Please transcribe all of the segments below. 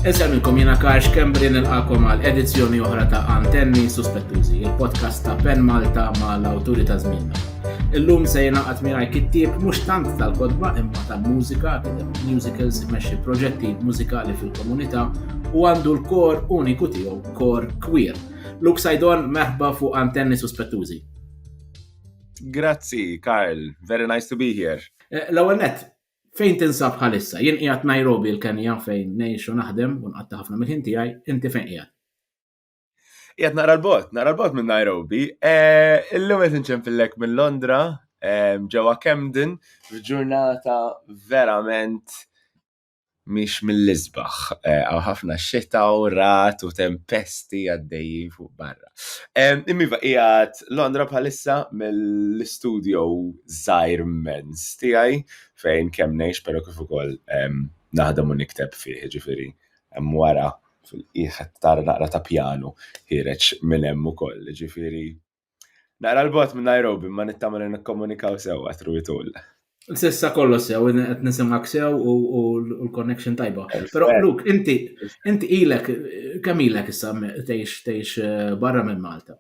Inselmilkom jiena Karx Kembri nilqakom għal edizzjoni oħra ta' Antenni Suspettużi, il-podcast ta' Pen Malta mal-awturi ta' żmienna. Illum se jingħaqad miegħi kittieb mhux tant tal-kotba imma tal-mużika, musicals, imexxi proġetti mużikali fil-komunità u għandu l-kor uniku tiegħu, kor queer. Luke Sajdon, merħba fuq Antenni Suspettużi. Grazzi, Karl. Very nice to be here. L-ewwel nett, fejn tinsab bħalissa? Jien qiegħed Nairobi l-Kenja fejn ngħix u naħdem u nqatta ħafna mill-ħin tiegħi, inti fejn qiegħed? Qiegħed nara l-bot minn Nairobi. Illum qed inċempillek minn Londra, ġewwa Camden, f'ġurnata verament mhix mill-isbaħ. Hawn ħafna xita u rat u tempesti għaddejjin fuq barra. Immiva qiegħed Londra bħalissa mill-istudio żgħir immens tiegħi fejn kemm ngħix però kif ukoll naħdem u nikteb fih, ġifieri hemm wara fil-qiegħed tara naqra ta' pjanu ħireġ minn hemm ukoll, ġifieri naqra l-bogħod minn Nairobi ma nittama li nikkomunikaw sewwa through it all. Sissa kollu sew, qed nisimgħak sew u l-connection tajba. Però Luke, inti ilek kemm ilek issa tgħix barra minn Malta?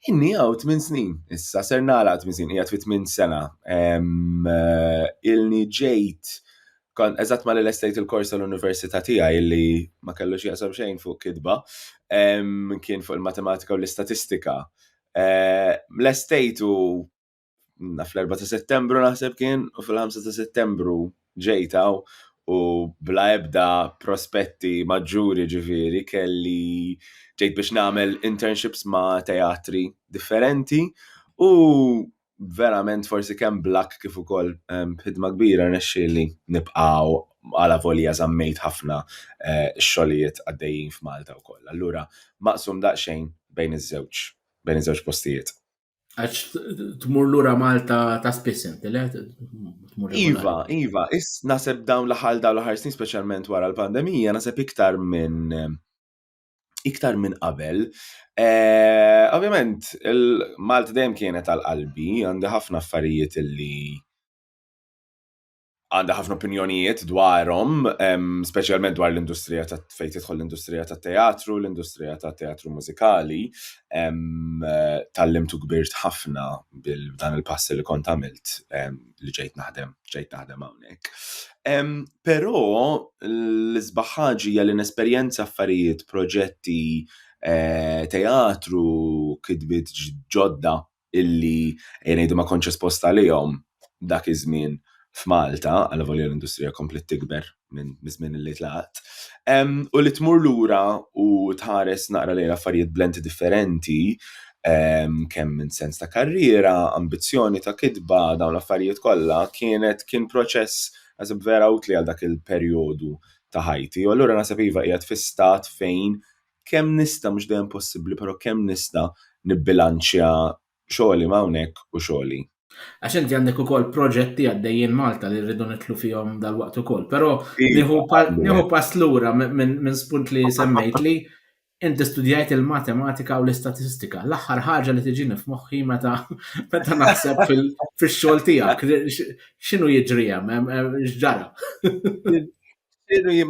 Inni hawn 8 snin, issa ser nagħlaq 8 snin, qiegħed fi 8 sena. Ilni ġejt eżatt ma l-estate il-kors tal-università tiegħi li ma kellux jaqsam xejn fuq kitba, kien fuq il-matematika u l-istatistika. L-estate fl-4 ta' Settembru naħseb kien u fil-5 ta' Settembru ġejtaw u bla ebda prospetti maġġuri ġifieri kelli ġejt biex nagħmel internships ma' teatri differenti u verament forsi kemm blak kif ukoll b'ħidma kbira nexxieli nibqgħu għala volja żammejt ħafna x-xogħlijiet għaddejjin f'Malta wkoll. Allura maqsum daqsxejn bejn iż-żewġ postijiet. Għax tmur lura Malta ta' spiss inti, le? Iva, naħseb dawn l-aħħar snin speċjalment wara l-pandemija naħseb iktar minn qabel. Ovvjament, Malta dejjem kienet għal qalbi, għandi ħafna affarijiet illi għandha ħafna opinjonijiet dwarhom, speċjalment dwar l-industrija ta' fejn tidħol l-industrija tat-teatru, l-industrija tat-teatru mużikali, tallimtu kbirt ħafna b'dan il-pass li kont għamilt li ġejt naħdem hawnhekk. Però l-isbaħ ħaġa hija li nesperjenza affarijiet, proġetti, teatru, kitbiet ġodda illi ngħidu ma kontx esposta għalihom dak iż-żmien f'Malta, għal volja l-industrija komplet tikber minn żmien li tlaqt. U li tmur lura u tħares naqra lejn affarijiet blend differenti, kemm minn sens ta' karriera, ambizzjoni ta' kitba, dawn l-affarijiet kollha kien proċess naħseb vera utli għal dak il-perjodu ta' ħajti. U allura naħseb iva qiegħed fi stat fejn kemm nista' mhux dejjem possibbli, però kemm nista' nibbilanċja xogħli hawnhekk u xogħli. Għax inti għandek ukoll proġetti għaddejjin Malta li rridu nitlu fihom dal-waqt ukoll, però nieħu pass lura minn spunt li semmejt li inti studjajt il-matematika u l-istatistika. L-aħħar ħaġa li tiġini f'moħħi meta naħseb fix-xogħol tiegħek. X'inhu jiġri hemm? X'ġara?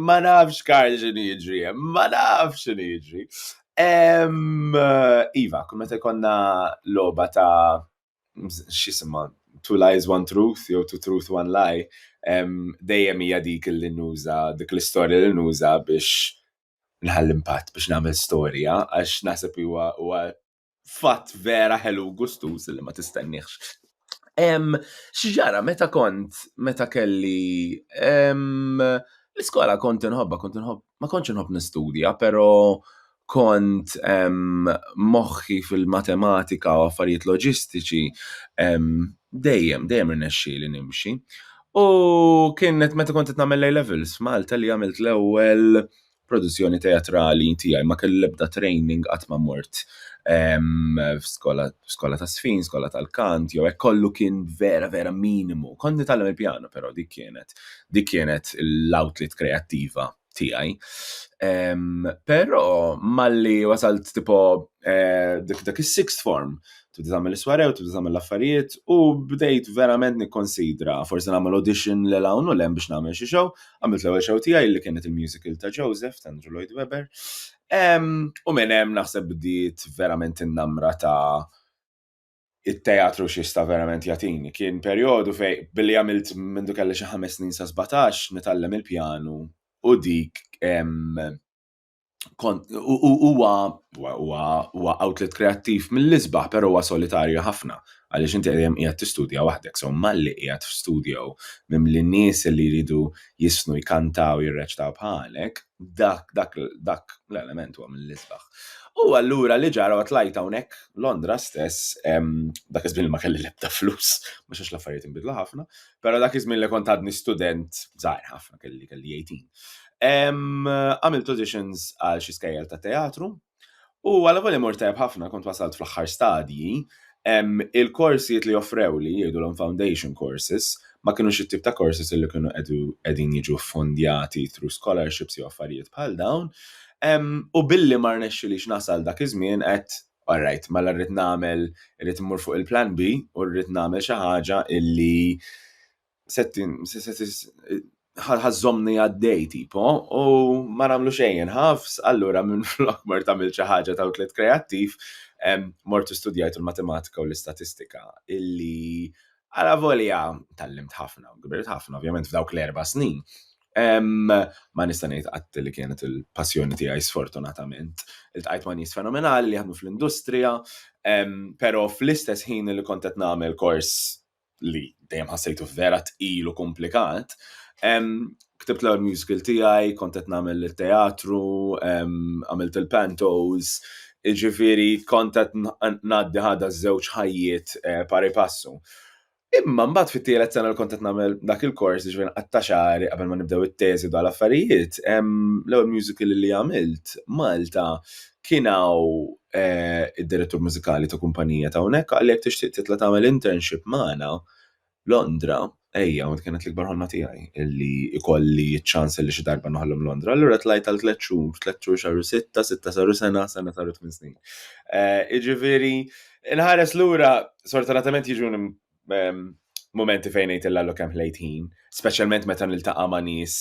Ma nafx Karl x'inhu jiġri hemm, ma nafx x'inhu jiġri. Iva, kull meta jkollna logħba ta' x'jisimha Two Lies, One Truth, jew Two Truth, One Lie, dejjem hija dik li nuża, dik l-istorja li nuża biex nħall impatt biex nagħmel storja għax naħseb huwa fatt vera ħelu gustus li ma tistenniex. X'ġara meta kelli l-iskola kont inħobba, ma kontx inħobb nistudja, però kont moħħi fil-matematika u affarijiet loġistiċi dejjem irnexxieli nimxi. U kienet meta kont qed nagħmel A-levels f'Malta li għamilt l-ewwel produzzjoni teatrali tiegħi ma kelli l-ebda training qatt ma mort f'skola ta' sfin, skola tal-kant, jew hekk kollu kien vera minimu. Kont nitgħallem il-pjano però dik kienet l-outlet kreattiva tiegħi. Però malli wasalt tipo dak is-sixth form tibda tagħmel iswarew, tibda tagħmel l-affarijiet u bdejt verament nikkonsidra forsi nagħmel audition lil hawn u lem biex nagħmel xi show, għamilt l-ewwel show tiegħi li kienet il-musical ta' Joseph ta' Andrew Lloyd Webber. U minn hemm naħseb bdiet verament innamra ta' it-teatru xista verament jatini. Kien perjodu fej billi għamilt mindu kelli xi 5 snin sa 17 nitgħallem il-pjanu u dik huwa outlet kreattiv mill-isbaħ, però huwa solitarju ħafna għaliex inti qiegħed tistudja waħdek, so malli qiegħed f'studio mimli n-nies li jridu jisnu jkantaw jirreċtaw bħalek, dak l-element huwa mill-isbaħ. U allura li ġara tlajt hawnhekk Londra stess, dak iż-żmien ma kelli l-ebda flus, mhux għax l-affarijiet inbidlu ħafna, però dak iż-żmien li kont għadni student żgħir ħafna kelli 18. Għamilt auditions għal xi skejjel ta' teatru u għal volja mor tajjeb ħafna kont wasalt fl-aħħar stadji, il-korsijiet li offrew li jgħidulhom foundation courses ma kienux it-tip ta' courses li kienu qegħdin jiġu ffundjati through scholarships jew affarijiet bħal dawn. U billi ma rnexxilix nasal dak iż-żmien qed alright, mela rrid immur fuq il-plan B u rrid nagħmel xi ħaġa illi ħażomni għaddej tipo u ma nagħmlu xejn ħafs, allura minn flok mort tagħmel xi ħaġa ta' outlet kreattiv, mort studjajt il-matematika u l-istatistika illi għala volja tallimt ħafna u gbirt ħafna ovvjament f'dawk l-4 snin. Ma nista' ngħid qatt li kienet il-passjoni tiegħi sfortunatament. Iltqajt ma' nies fenomenali li jaħdmu fl-industrija, però fl-istess ħin li kont qed nagħmel kors li dejjem ħassejtu vera tqil u komplikat, ktibt l-ewwel musical tiegħi, kont qed nagħmel it-teatru, għamilt il-pantos, jiġifieri kont qed ngħaddi ħada żewġ ħajjiet pari passu. Imma mbagħad fit-tielet sena li kont qed nagħmel dak il-kors jiġifieri qatta xahar qabel ma nibdew it-teżi dwar l-affarijiet, l-ewwel musical li għamilt Malta kien hawn id-direttur mużikali ta' kumpanija ta' hawnhekk qal li jekk tixtieq titla' tagħmel internship magħna Londra, ejja, u kienet l-ikbar ħolma tiegħi illi ikolli ċans li xi darba noħallhom Londra. Allura tlajt għal 3 xhur saru 6, 6 saru sena saru 8 snin. Jiġifieri inħares lura sortunatament jiġuni momenti fejn ngħid illha kemm ħlejt ħin, speċjalment meta niltaqa' ma' nies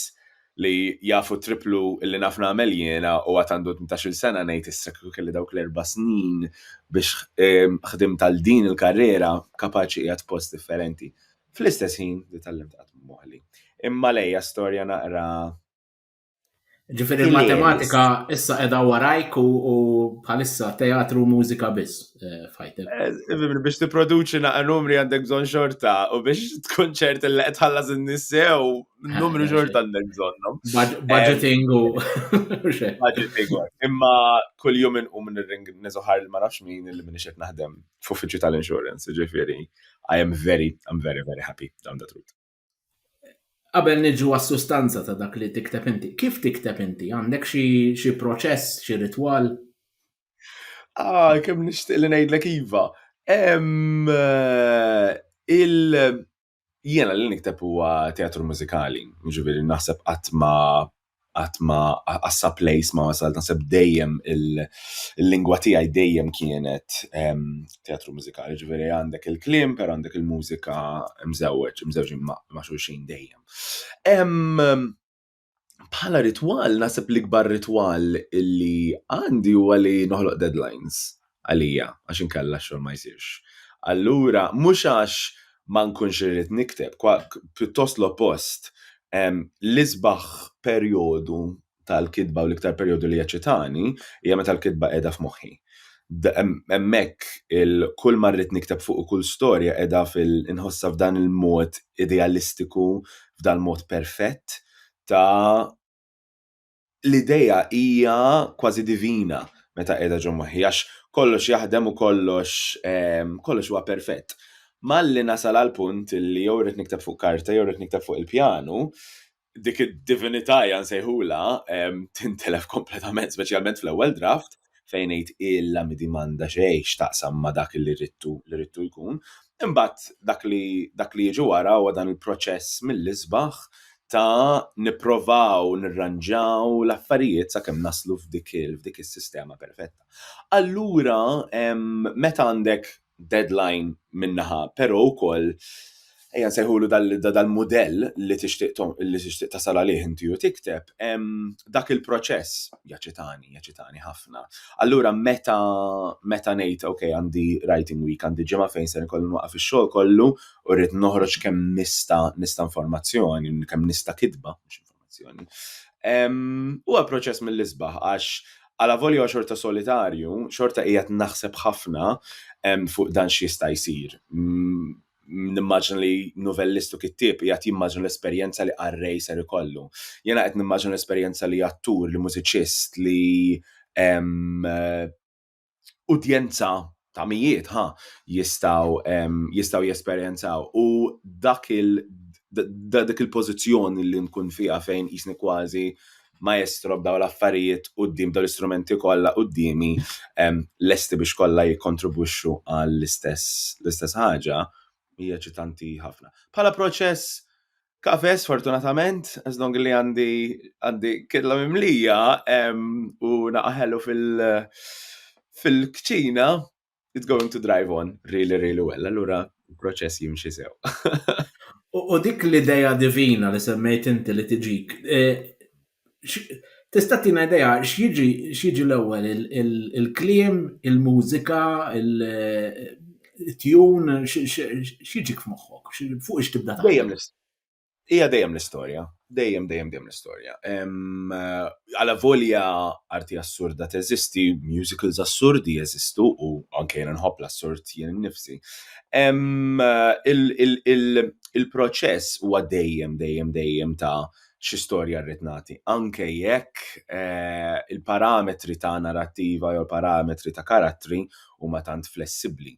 li jafu triplu illi naf nagħmel jiena u għad għandu 18-il sena ngħid issa kieku kelli dawk l-4 snin biex ħdimt għal din il-karriera kapaċi qiegħed post differenti. Fl-istess ħin li tallimt qatt moħħli. Imma lejja storja naqra. Ġifieri il-matematika issa qiegħda warajk u bħalissa teatru mużika biss fajtek. Biex tipproduċi naqra numri għandek bżonn xorta u biex tkun ċert li qed tħallas in-nies sew numru xorta għandek bżonnhom. Budgeting u budgeting. Imma kuljum inqum nirring niżoħar ma nafx min li minix qed naħdem f'uffiċċju tal-insurance, ġifieri I'm very, very happy down that route. Qabel niġu għas-sustanza ta' dak li tikteb inti. Kif tikteb inti? Għandek xi proċess, xi ritwal? Kemm nixtieq li ngħidlek iva. Jiena li nikteb huwa teatru mużikali, jiġifieri naħseb qatt ma għassa place ma wasal, naħseb dejjem il-lingwa tiegħi dejjem kienet teatru mużikali, ġifieri għandek il-kliem, però għandek il-mużika mżewġin ma' xulxin dejjem. Bħala ritwal, naħseb l-ikbar ritwal illi għandi huwa li noħloq deadlines għalija għax inkella x-xogħol ma jsirx. Allura mhux għax ma nkunx irid nikteb, pjuttost l-oppost. L-isbaħ perjodu tal-kitba u l-iktar perjodu li jaċċitani hija meta l-kitba qiegħda f'moħħi. Hemmhekk kull ma rrid nikteb fuq kull storja qiegħda inħossha f'dan il-mod idealistiku, f'dan mod perfett ta' l-idea hija kważi divina meta qiegħda ġo moħħi għax kollox jaħdem u kollox huwa perfett. Malli nasal għal punt li jew rrid nikteb fuq karta jew rrid nikteb fuq il-pjanu, dik id-divinità nsejħula tintelef kompletament, speċjalment fl-ewwel draft fejn ngħid illa mi dimanda xejn x'taqsam ma' dak li rridtu jkun. Imbagħad dak li jiġu wara huwa dan il-proċess mill-isbaħ ta' nipprovaw nirranġaw l-affarijiet sakemm naslu f'dik is-sistema perfetta. Allura meta għandek deadline minnaħa, pero wkoll ejja nsejħulu dal-modell li tixtieq tasal għalih inti u tikteb, dak il-proċess jaċitani ħafna. Allura meta ngħid okay għandi writing week, għandi ġimgħa fejn se nkollu nwaqaf ix-xogħol kollu u rrid noħroġ kemm nista' informazzjoni, kemm nista' kitba mhux informazzjoni. Huwa proċess mill-isbaħ għax għala volja xorta solitarju, xorta qiegħed naħseb ħafna fuq dan x'jista' jsir. Nimmaġin li novellistu kittieb qiegħed jimmaġin l-esperjenza li qarrej ser ikollu. Jiena qed nimmaġin l-esperjenza li attur, li mużiċist, li udjenza ta' mijiet jistgħu jesperjenzaw u dak il-pożizzjoni li nkun fiha fejn qisni kważi maestro b'daw l-affarijiet quddiem dawn l-istrumenti kollha qudiemi lesti biex kollha jikkontribwixxu għall-istess ħaġa hija ċitanti ħafna. Bħala proċess kafes fortunatament, as long li għandi kidla mimlija u naqaħellu fil-kċina, it's going to drive on really well. Allura il-proċess jimxi sew. U dik l-ideja divina li semmejt inti li tiġik, tista' tina idea x'jiġi l-ewwel il-kliem, il-mużika, il-tune, x'jiġik f'moħħok, fuq x'tibda tagħmel? Dejjem l-istorja. Dejjem l-istorja. Għala volja arti assurda teżisti, musicals assurdi jeżistu u anke jien nħobb l-assurd jien innifsi. Il-proċess huwa dejjem ta' xi storja rrid nagħti. Anke jekk il-parametri ta' narrattiva jew parametri ta' karattri huma tant flessibbli.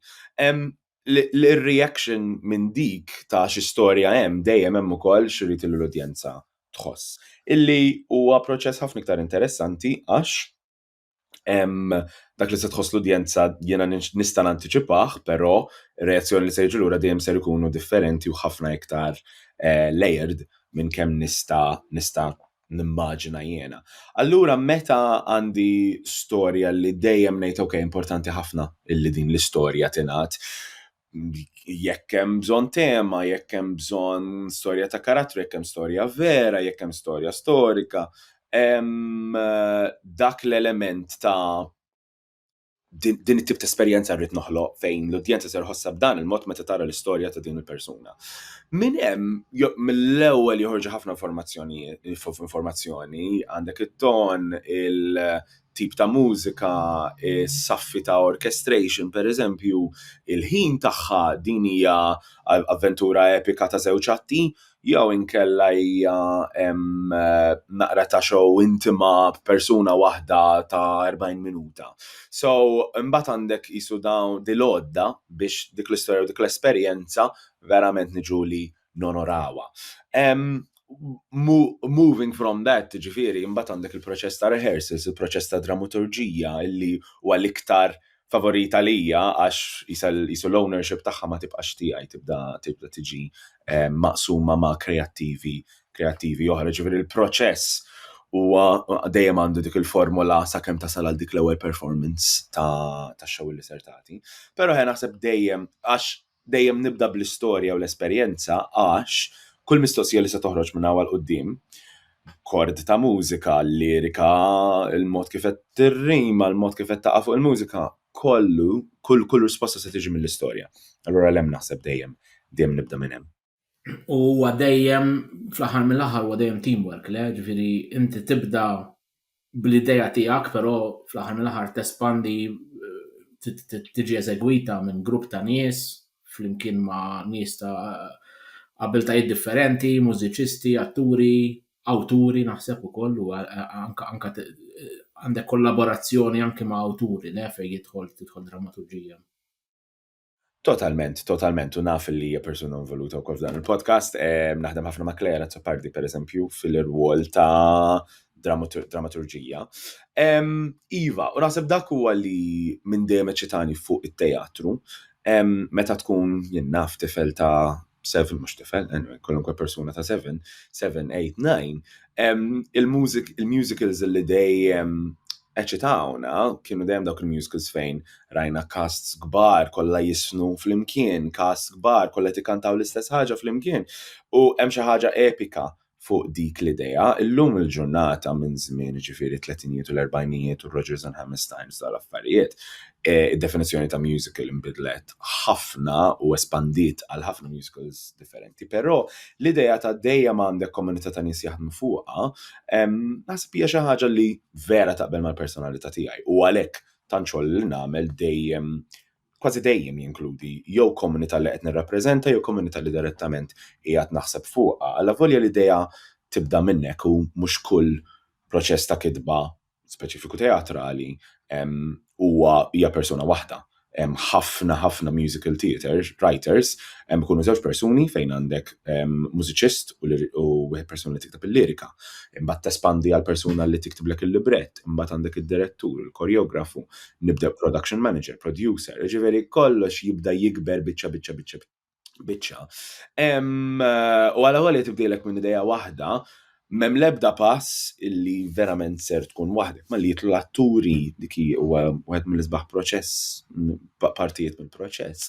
L-reaction minn dik ta' xi storja dejjem hemm ukoll x'irid l-udjenza tħoss. Illi huwa proċess ħafna iktar interessanti għax dak li se tħoss l-udjenza jiena nista' nantiċipah, però ir-reazzjoni li se jiġu lura dejjem ser ikunu differenti u ħafna iktar layered minn kemm nista' nimmaġina jiena. Allura meta għandi storja li dejjem ngħid okay importanti ħafna illi din l-istorja tingħad, jekk hemm bżonn tema, jekk hemm bżonn storja ta' karattru, jekk hemm storja vera, jekk hemm storja storika, dak l-element ta' din it-tip ta' esperjenza rrid noħloq fejn l-udjenza ser ħossa b'dan il-mod meta tara l-istorja ta' din il-persuna. Min hemm mill-ewwel joħorġu ħafna informazzjoni, għandek it-ton, il-tip ta' mużika, is-saffi ta' orchestration, pereżempju, il-ħin tagħha din hija avventura epika ta' żewġ atti, jew inkella hija naqra ta' show intima b'persuna waħda ta' 40 minuta. So, imbagħad għandek qisu dawn dil-għodda biex dik l-istorja u dik l-esperjenza verament niġu li nonorawha. Moving from that, ġifieri, imbagħad għandek il-proċess ta' rehearsals, il-proċess ta' drammaturġija illi huwa l-iktar favorita lija għax jisu l-ownership tagħha ma tibqax tiegħi, tibda tiġi maqsuma ma' kreattivi oħra. Ġifieri il-proċess huwa dejjem għandu dik il-formula sakemm tasal għal dik l-ewwel performance ta' show li ser tagħti. Però naħseb dejjem nibda bl-istorja u l-esperjenza għax kull mistoqsija li se toħroġ minn hawn quddiem, kord ta' mużika, lirika, il-mod kif qed tirrima, il-mod kif qed taqa' fuq il-mużika, kull risposta se tiġi mill-istorja. Allura hemm naħseb dejjem nibda minn hemm. U dejjem fl-aħħar mill-aħħar huwa dejjem teamwork, le? Ġifieri inti tibda bl-idea tiegħek, però fl-aħħar mill-aħħar tespandi tiġi eżegwita minn grupp ta' nies flimkien ma' nies ta' abiltajiet differenti, mużiċisti, awturi naħseb ukoll u anke għandek kollaborazzjoni anke ma' awturi le fejn tidħol drammaturġija. Totalment, u naf li hija persuna involuta wkoll f'dan il-podcast, naħdem ħafna ma' Klera Zoppardi pereżempju fil-rwol ta' drammaturġija. Iva, u naħseb dak huwa li minn dejjem eċitani fuq it-teatru, meta tkun jien naf tifel ta' 7, mux tifel, kolunkwe persuna ta' 7, 8, 9, il-musicals li dejjem eċitawna kienu dejjem dawk il-musicals fejn rajna casts kbar kollha jisnu flimkien, casts kbar kollha tikkantaw l-istess ħaġa flimkien. U hemm xi ħaġa epika fuq dik l-idea. Illum il-ġurnata minn żmien ġifieri 30ijiet u l-40ijiet u Rodgers and Hammerstein tal-affarijiet, id-definizzjoni ta' musical inbidlet ħafna u espandiet għal ħafna musicals differenti, però l-idea ta' dejjem għandek komunità ta' nies jaħdmu fuqha, naħseb hija xi ħaġa li vera taqbel mal-personalità tiegħi u għalhekk tant xogħol li nagħmel dejjem kważi dejjem jinkludi jew komunità li qed nirrappreżenta jew komunità li direttament qiegħed naħseb fuqha. Alla volja l-idea tibda minnek u mhux kull proċess ta' kitba speċifiku teatrali huwa hija persuna waħda. Hemm ħafna musical theater writers ikunu żewġ persuni fejn għandek mużiċist u wieħed persuna li tikteb il-lirika. Imbagħad tespandi għal persuna li tiktiblek il-librett, imbagħad għandek id-direttur, il-koreografu, nibda production manager, producer, ġifieri kollox jibda jikber biċċa. U għal ewwel tibdilek minn idea waħda, m'hemm l-ebda pass illi verament ser tkun waħdek, ma li jitlu l-atturi diki huwa wieħed mill-isbaħ proċess, partijiet mill-proċess.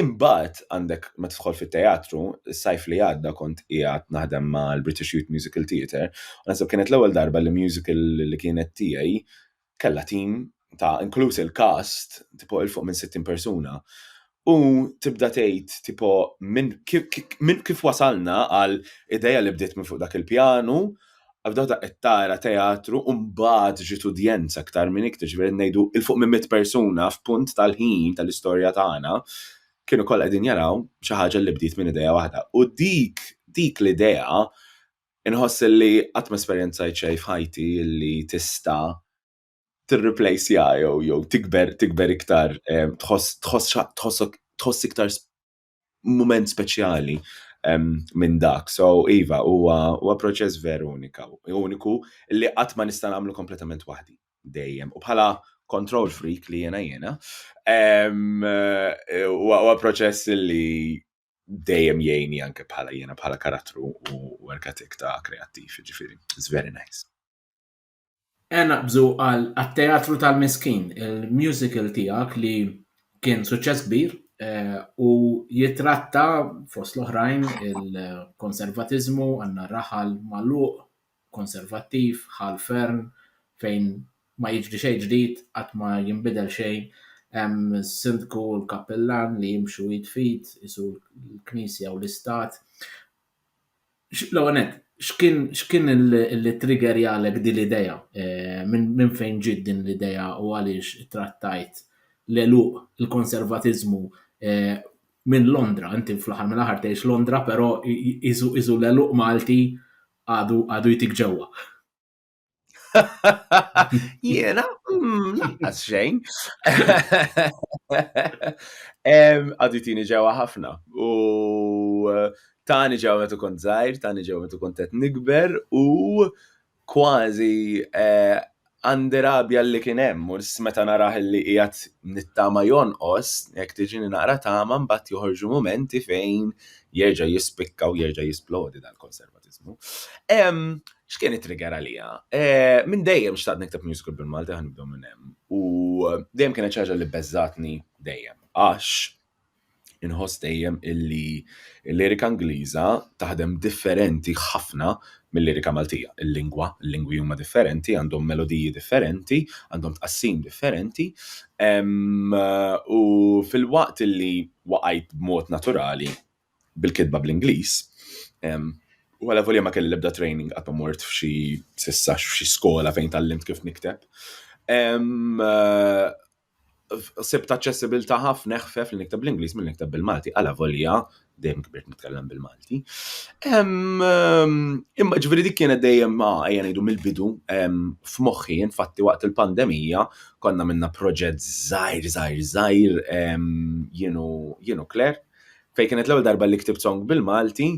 Imbagħad għandek ma tidħol fit-teatru, is-sajf li għadda kont qiegħed naħdem mal-British Youth Musical Theatre, u naħseb kienet l-ewwel darba li musical li kienet tiegħi kellha tim ta' inkluż il-cast tipo il fuq minn 60 persuna. U tibda tgħid tipo minn kif wasalna għal idea li bdiet minn fuq dak il-pjanu, għabdaw qed tara teatru u mbagħad ġiet udjenza aktar minn iktar ġifieri ngħidu il fuq minn 100 persuna f'punt tal-ħin tal-istorja tagħna kienu kollha qegħdin jaraw xi ħaġa li bdiet minn idea waħda. U dik l-idea inħoss li qatt ma esperjenzajt xejn f'ħajti li tista' tirreplace jew tikber iktar, tħoss iktar mument speċjali minn dak. So iva huwa proċess veru uniku li qatt ma nista' nagħmlu kompletament waħdi dejjem. U bħala control freak li jiena huwa proċess li dejjem jgħinni anke bħala karattru u architect ta' kreattiv, ġifieri. It's very nice. Naqbżu għal-teatru tal-Miskin, il-musical tiegħek li kien suċċess kbir u jitratta fost l-oħrajn il-konservatizmu, għandna raħal magħluq, konservattiv, ħal-fern, fejn ma jiġri xejn ġdid, qatt ma jinbidel xejn, hemm sindku u l-kappellan li jimxu jitfit, isu l-Knisja u l-Istat. L-għonet, x'kien il-trigger jgħalek din l-idea? Minn fejn ġiet din l-idea u għaliex trattajt l-eluq il-konservatizmu minn Londra? Inti fl-aħħar mill-aħħar tgħix Londra, però isu l-eluq Malti għadu jtik ġewwa. Jiena, laqqas xejn. Għadu jtini ġewwa ħafna. U tani ġewwa meta kont żgħir, tani ġewwa meta kont qed nikber u kważi għandi rabja li kien hemm u meta narah li qiegħed nittama jonqos, jekk tiġini naqra tama mbagħad joħorġu momenti fejn jerġa' jispikka u jerġa' jisplodi dal-konservatizmu. X'kien it-trigger għalija? Minn dejjem xtaqt nikteb musical bil-Malti ħanibdew minn hemm. U dejjem kienet xi ħaġa li bbeżżatni dejjem. Għax inħoss dejjem illi l-lirika Ingliża taħdem differenti ħafna mill-lirika Maltija. Il-lingwi huma differenti, għandhom melodiji differenti, għandhom tqassim differenti. U fil-waqt illi waqajt b'mod naturali bil-kitba bl-Ingliż, u għala volja ma kelli l-ebda training għat ma mort f'xi skola fejn tallimt kif nikteb. Sibt aċċessibilità ħafna ħfef li nikteb bl-Ingliż milli nikteb bil-Malti, għala volja dejjem kbirt nitkellem bil-Malti. Imma ġifieri dik kienet dejjem ejja ngħidu mill-bidu f'moħħi, infatti waqt il-pandemija konna minna proġett żgħir jienu Claire, fejn kienet l-ewwel darba li ktibt song bil-Malti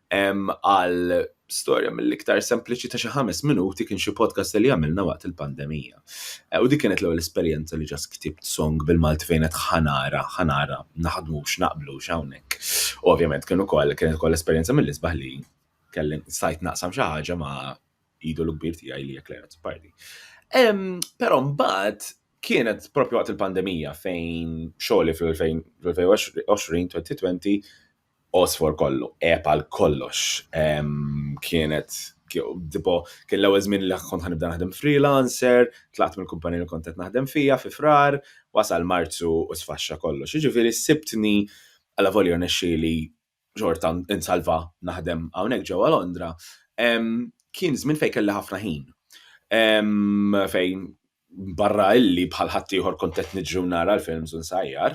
għal storja mill-iktar sempliċi ta' xi 5 minuti kien xi podcast li għamilna waqt il-pandemija. U dik kienet l-ewwel esperjenza li ġast ktibt song bil-Malti fejn qed ħanara, naħdmux, naqblux hawnhekk. Ovvjament kienet ukoll esperjenza mill-isbaħ li kelli stajt naqsam xi ħaġa ma' idolu kbir tiegħi li Claire Party. Però mbagħad kienet propju waqt il-pandemija fejn xogħli fil-2020 osfor kollu, epal kollox. Kienet tipo kien l-ewwel żmien li kont ħanibda naħdem freelancer, tlaqt mill-kumpanija li kont qed naħdem fija fi frar, wasal Marzu u sfaxxa kollox. Jiġifieri sibtni alla volja nexxieli xorta insalva naħdem hawnhekk ġewwa Londra. Kien żmien fejn kelli ħafna ħin. Fejn barra illi bħal ħadd ieħor kont qed niġru nara l-films u nsajjar,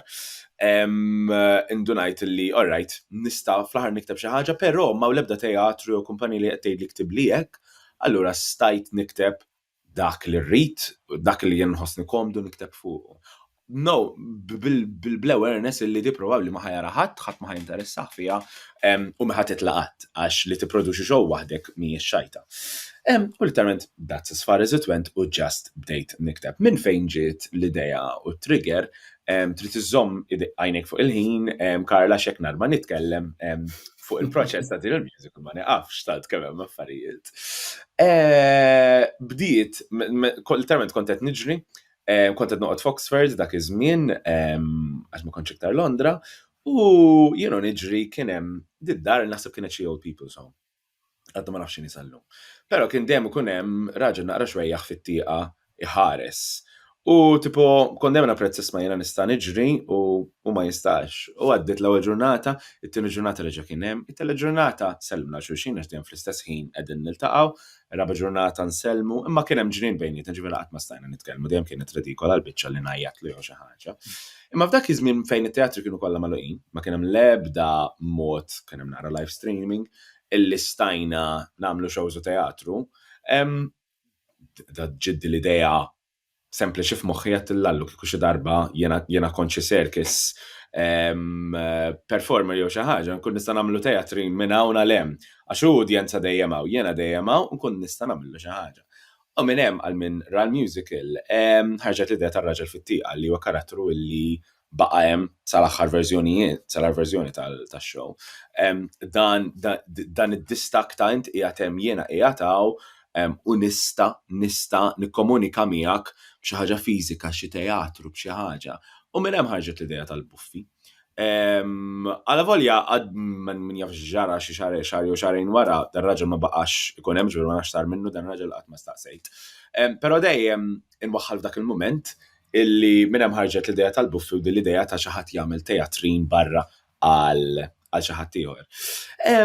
indunajt illi alright, nista' fl-aħħar nikteb xi ħaġa, però ma l-ebda teatru jew kumpaniji li qed tgħidli ktib li hekk, allura stajt nikteb dak li rrid, dak li jien nħossni komdu nikteb fuqu. No, bil-awareness illi di probabbli ma ħajara ħadd ma ħajinteressaħ fiha u ma ħadd titlaqat għax li tipproduċi show waħdek mhijiex xajta. U literalment that's as far as it went u just bdejt nikteb. Minn fejn ġiet l-idea u trigger, trid iżomm għajnek fuq il-ħin, Karla xeknar ma nitkellem fuq il-proċess ta' din il-musical ma neqafx talt kemm hemm affarijiet. Bdiet, literalment kont qed niġri, kont qed noqgħod f'Oxford dak iż-żmien għax ma kontx iktar Londra, u jienu niġri kien hemm did-dar naħseb kienet xi old people's home. Għaddu ma nafx nisallu. Però kien dejjem ikun hemm raġel naqra xwejjaħ fit-tieqa iħares. U tipo kont dejjem napprezz isma' jiena nista' niġri u ma jistax. U għaddiet l-ewwel ġurnata, it-tieni ġurnata reġa' kien hemm, it-tielet ġurnata selmna xulxin għax dejjem fl-istess ħin qegħdin niltaqgħu, ir-raba' ġurnata nsellmu, imma kien hemm ġnien bejnietna ġifieri qatt ma stajna nitkellmu, dejjem kienet redikola l-biċċa li ngħajjatlu jew xi ħaġa. Imma f'dak iż-żmien fejn it-teatri kienu kollha magħluqin, ma kien hemm l-ebda mod, kien hemm nara live streaming, illi stajna nagħmlu shows u teatru, da ġiddi l-idea sempliċi f'moħħi għattillallu kieku xi darba jiena kont xi circus performer jew xi ħaġa, nkun nista' nagħmlu teatrin minn hawn għal hemm, għax hu udjenza dejjem hawn, jiena dejjem hawn, nkun nista' nagħmlu xi ħaġa. U minn hemm għal minn ra l-musical ħarġet l-idea tar-raġel fit-tieqa li huwa karattru illi baqa' hemm sal-aħħar verżjoni tax-show. Dan id-distak ta' int qiegħed hemm jiena qiegħed hawn u nista' nikkomunika miegħek b'xi ħaġa fiżika, xi teatru, b'xi ħaġa. U minn hemm ħarġet l-idea tal-buffi. Għala volja għad min jaf ġara xi xahar jew xahrejn wara, dan raġel ma baqax ikun hemm ġifieri ma nafx sar minnu, dan raġel qatt ma staqsejt. Però dejjem inwaħħal f'dak il-mument illi minn hemm ħarġet l-idea tal-buffi u din l-idea ta' xi ħadd jagħmel teatrin barra għal xi ħadd ieħor.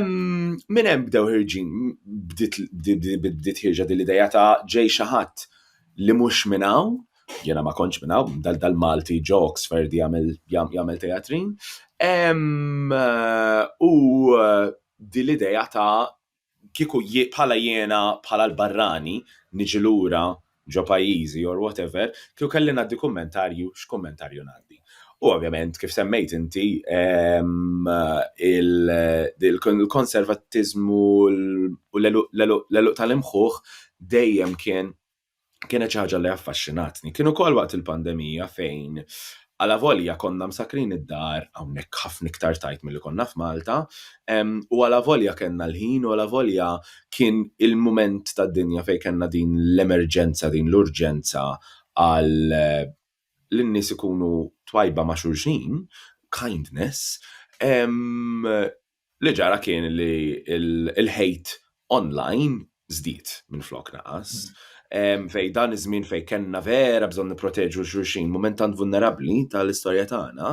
Minn hemm bdew ħirġin bdiet ħirġa din l-idea ta' ġej xi ħadd li mhux minn hawn, jiena ma kontx minn hawn, dal-Malti ġo Oxford jagħmel teatrin. U din l-idea ta' kieku bħala jiena bħala l-barrani niġi lura ġo pajjiżi or whatever, kieku kelli ngħaddi kummentarju x'kummentarju ngħaddi. U ovvjament kif semmejt inti il-konservattiżmu u l-eluq tal-imħuħ dejjem kienet xi ħaġa li affaxxinatni. Kien ukoll waqt il-pandemija fejn għala volja konna msakrin id-dar hawnhekk ħafna iktar tajt milli konna f'Malta, u għala volja kellna l-ħin u għala volja kien il-mument tad-dinja fejn kellna din l-emerġenza, din l-urġenza għal l-nies ikunu twajba ma' xulxin, kindness, li ġara kien li il-hate online żdied minn flok naqas. Fej dan iż-żmien fej kellna vera bżonn nipproteġu xulxin, mument tant vulnerabbli tal-istorja tagħna,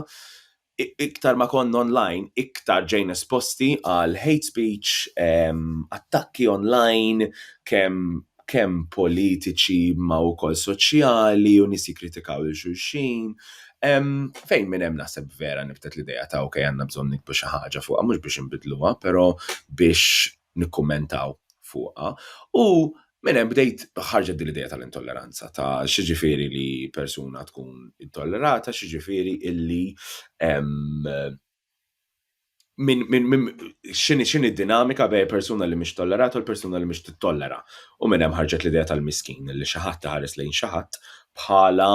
iktar ma konna online, iktar ġejna esposti għal hate speech, attakki online, kemm politiċi ma wkoll soċjali u nies jikkritikaw il-xulxin. Fejn minn hemm naħseb vera nibtet l-idea ta' okej għandna bżonn nikbu xi ħaġa fuqha, mhux biex inbidluha, però biex nikkummentaw fuqha. U minn hemm bdejt ħarġet din l-idea tal-intolleranza ta' x'jiġifieri li persuna tkun intollerata, x'jiġifieri illi x'inhi d-dinamika bejn persuna li mhix tollerata u l-persuna li mhix tittollera. U minn hemm ħarġet l-idea tal-miskin li xi ħadd iħares lejn xi ħadd bħala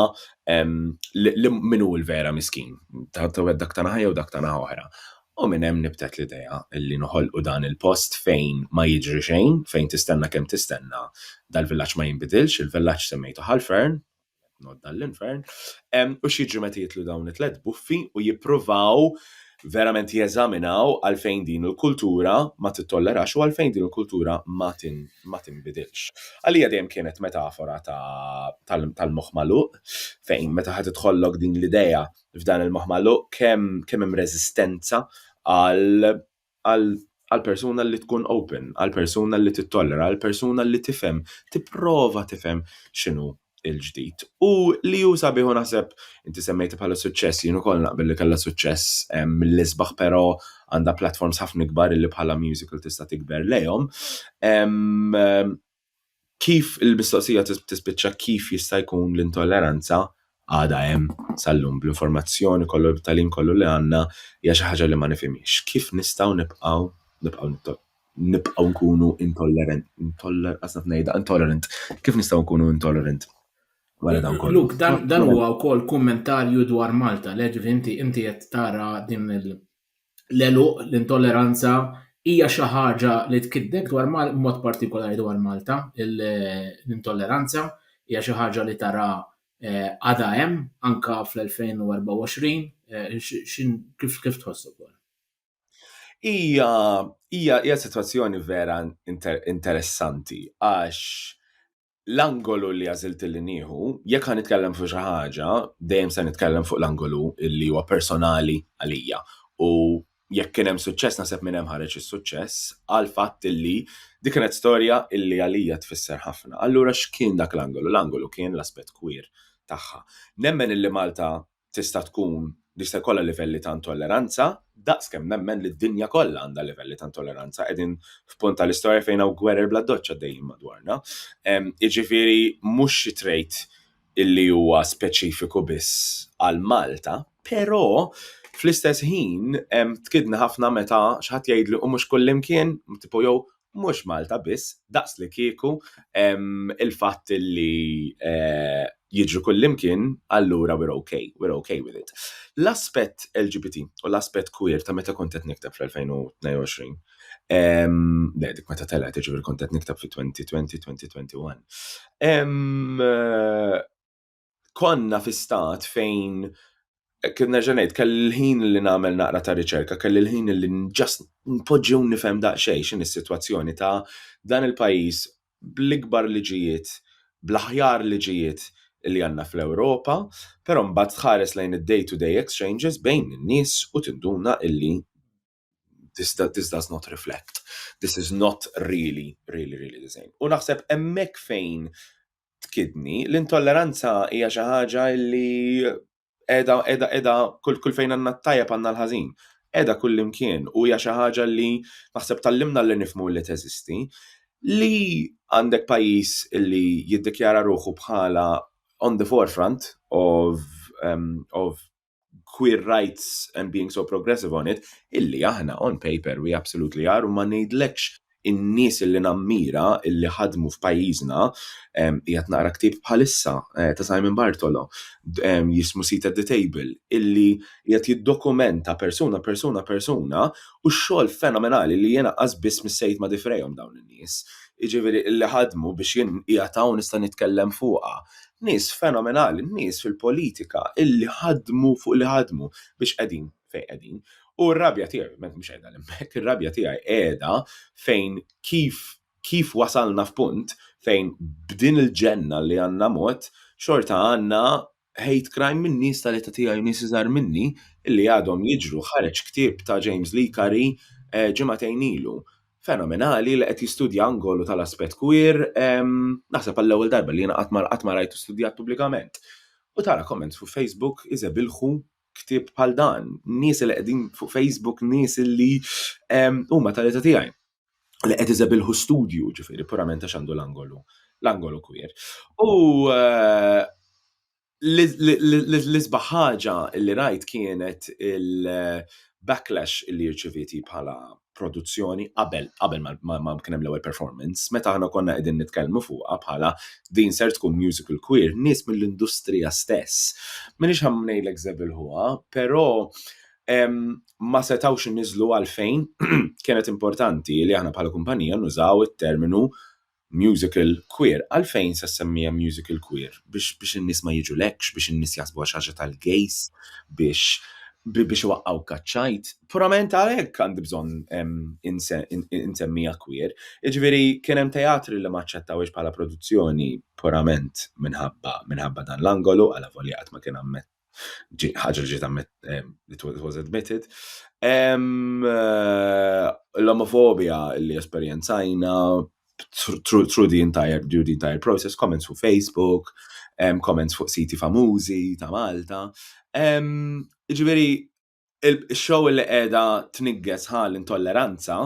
min hu l-vera miskin, ta' dak ta' naħa jew dak ta' naħa oħra. U U minn hemm nibtet l-idea illi noħolqu dan il-post fejn ma jiġri xejn, fejn tistenna kemm tistenna dal-villaġġ ma jinbidilx, il-villaġġ semmejtu Ħalfern, nodda l-infern, u x'jiġri meta jitlu dawn it-tlet buffi u jippruvaw verament jeżaminaw għalfejn din il-kultura ma tittollerax u għalfejn din il-kultura ma tinbidilx. Għalija dejjem kienet metafora tal-moħħ magħluq, fejn meta ħad tidħollok din l-idea f'dan il-moħħ magħluq kemm hemm reżistenza għal persuna li tkun open, għal persuna li tittollera, għal persuna li tifhem, tipprova tifhem x'inhu il-ġdid. U li ju sabiħu naħseb inti semmejti bħala suċċess, jien ukoll naqbel li kellha suċċess mill-isbaħ però għandha platforms ħafna kbar li bħala musical tista' tikber lejhom. Kif il-mistoqsija tispiċċa kif jista' jkun l-intolleranza għadha hemm sal-lum bl-informazzjoni kollu b'talin kollu li għandna hija xi ħaġa li ma nifhimix. Kif nistgħu nibqgħu nkunu intolerant. Kif nistgħu nkunu intolerant? Luk, dan huwa wkoll kummentarju dwar Malta, leġi inti qed tara din l-eluq l-intolleranza hija xi ħaġa li tkiddek dwar mod partikolari dwar Malta, l-intolleranza hija xi ħaġa li tara għadha hemm anke fl-2024, kif tħossu wkoll? Hija sitwazzjoni vera interessanti għax l-angolu li għażilt li nieħu, jekk ħa nitkellem fuq xi ħaġa, dejjem se nitkellem fuq l-angolu li huwa personali għalija. U jekk kien hemm suċċess naħseb minn hemm ħareġ is-suċċess għal fatt illi dik kienet storja illi għalija tfisser ħafna. Allura x'kien dak l-angolu? L-angolu kien l-aspett queer tagħha. Nemmen illi Malta tista' tkun jista' jkollha livelli ta' intolleranza, daqskemm nemmen li d-dinja kollha għandha livelli ta' intolleranza qegħdin f'punt tal-istorja fejn hawn gwerer bla doċċ għaddejjin madwarna. Jiġifieri mhux xi trait illi huwa speċifiku biss għal Malta, però fl-istess ħin tkidna ħafna meta xi ħadd jgħidli u mhux kullimkien, tipo jew mhux Malta biss, daqs li kieku il-fatt illi jiġru kullimkien, allura we're okay with it. L-aspett LGBT u l-aspett queer ta' meta kont qed nikteb fl-2022, dik meta telet jiġifieri kont qed nikteb fi-2020-2021. Konna fi stat fejn kif nerġa' ngħid kelli l-ħin li nagħmel naqra ta' riċerka, kelli l-ħin li ġast npoġġi u nifhem daqsxejn x'in is-sitwazzjoni ta' dan il-pajjiż bl-ikbar liġijiet, bl-aħjar liġijiet li għandna fl-Ewropa, però mbagħad tħares lejn id-day-to-day exchanges bejn in-nies u tinduna illi this does not reflect. This is not really the same. U naħseb hemmhekk fejn tkidni l-intolleranza hija xi ħaġa li qiegħda kull fejn għandna t-tajjeb għandna l-ħażin. Qiegħda kullimkien u hija xi ħaġa li naħseb tallimna li nifhmu li teżisti. Li għandek pajjiż illi jiddikjara ruħu bħala on the forefront of queer rights and being so progressive on it, illi aħna on paper we absolutely are u ma ngħidlekx in-nies illi nammira illi ħadmu f'pajjiżna qiegħed naqra ktieb bħalissa ta' Simon Bartolo jismu Seat at the Table illi qiegħed jiddokumenta persuna u x-xogħol fenomenali li jiena qasbis mis-sejt ma difrejhom dawn in-nies. Jiġifieri illi ħadmu biex jien qiegħed hawn nista' nitkellem fuqha. Nies fenomenali, nies fil-politika illi ħadmu fuq li ħadmu biex qegħdin fejn qegħdin. U r-rabja tiegħi, mhux qiegħda hemmhekk, ir-rabja tiegħi qiegħda fejn kif wasalna f'punt fejn b'din il-ġenna li għandna mod xorta għandna hate crime minn nies tal-età tiegħi u nies iżgħar minni illi għadhom jiġru ħareġ ktieb ta' James Lee Curry ġimagħtejn ilu. Fenomenali li qed jistudja angolu tal-aspett queer, naħseb għall-ewwel darba li jiena qatt ma rajtu studjat pubblikament. U tara comments fuq Facebook iżebilħu ktieb bħal dan, nies li qegħdin fuq Facebook, nies li huma tal-età tiegħi li qed iżebilħu studju ġifieri purament għax għandu l-angolu queer. U l-isbaħ ħaġa li rajt kienet il-backlash li rċeviti bħala produzzjoni qabel ma kien hemm l-ewwel performance, meta aħna konna qegħdin nitkellmu fuqha bħala din ser tkun musical queer, nies mill-industrija stess. M'iniex ħammejlek żebilħuha, però ma setawx inniżlu għalfejn kienet importanti li aħna bħala kumpanija nużaw it-terminu musical queer. Għalfejn se semmija musical queer? Biex in-nies ma jiġu lekx, biex in-nies jaħsbu ħaġa tal-gejs, biex waqqaw kaċċajt. Purament għalhekk għandi bżonn insemmija queer. Jiġifieri kien hemm teatri li ma aċċettawx bħala produzzjoni purament minħabba dan l-angolu għal volja qatt ma kien ammet ħaġa ġiet it was admitted. L-omofobia li esperjenzajna through the entire process, comments fuq Facebook, comments fuq siti famużi ta' Malta. Ġifieri il-show li qiegħda tnigges l-intolleranza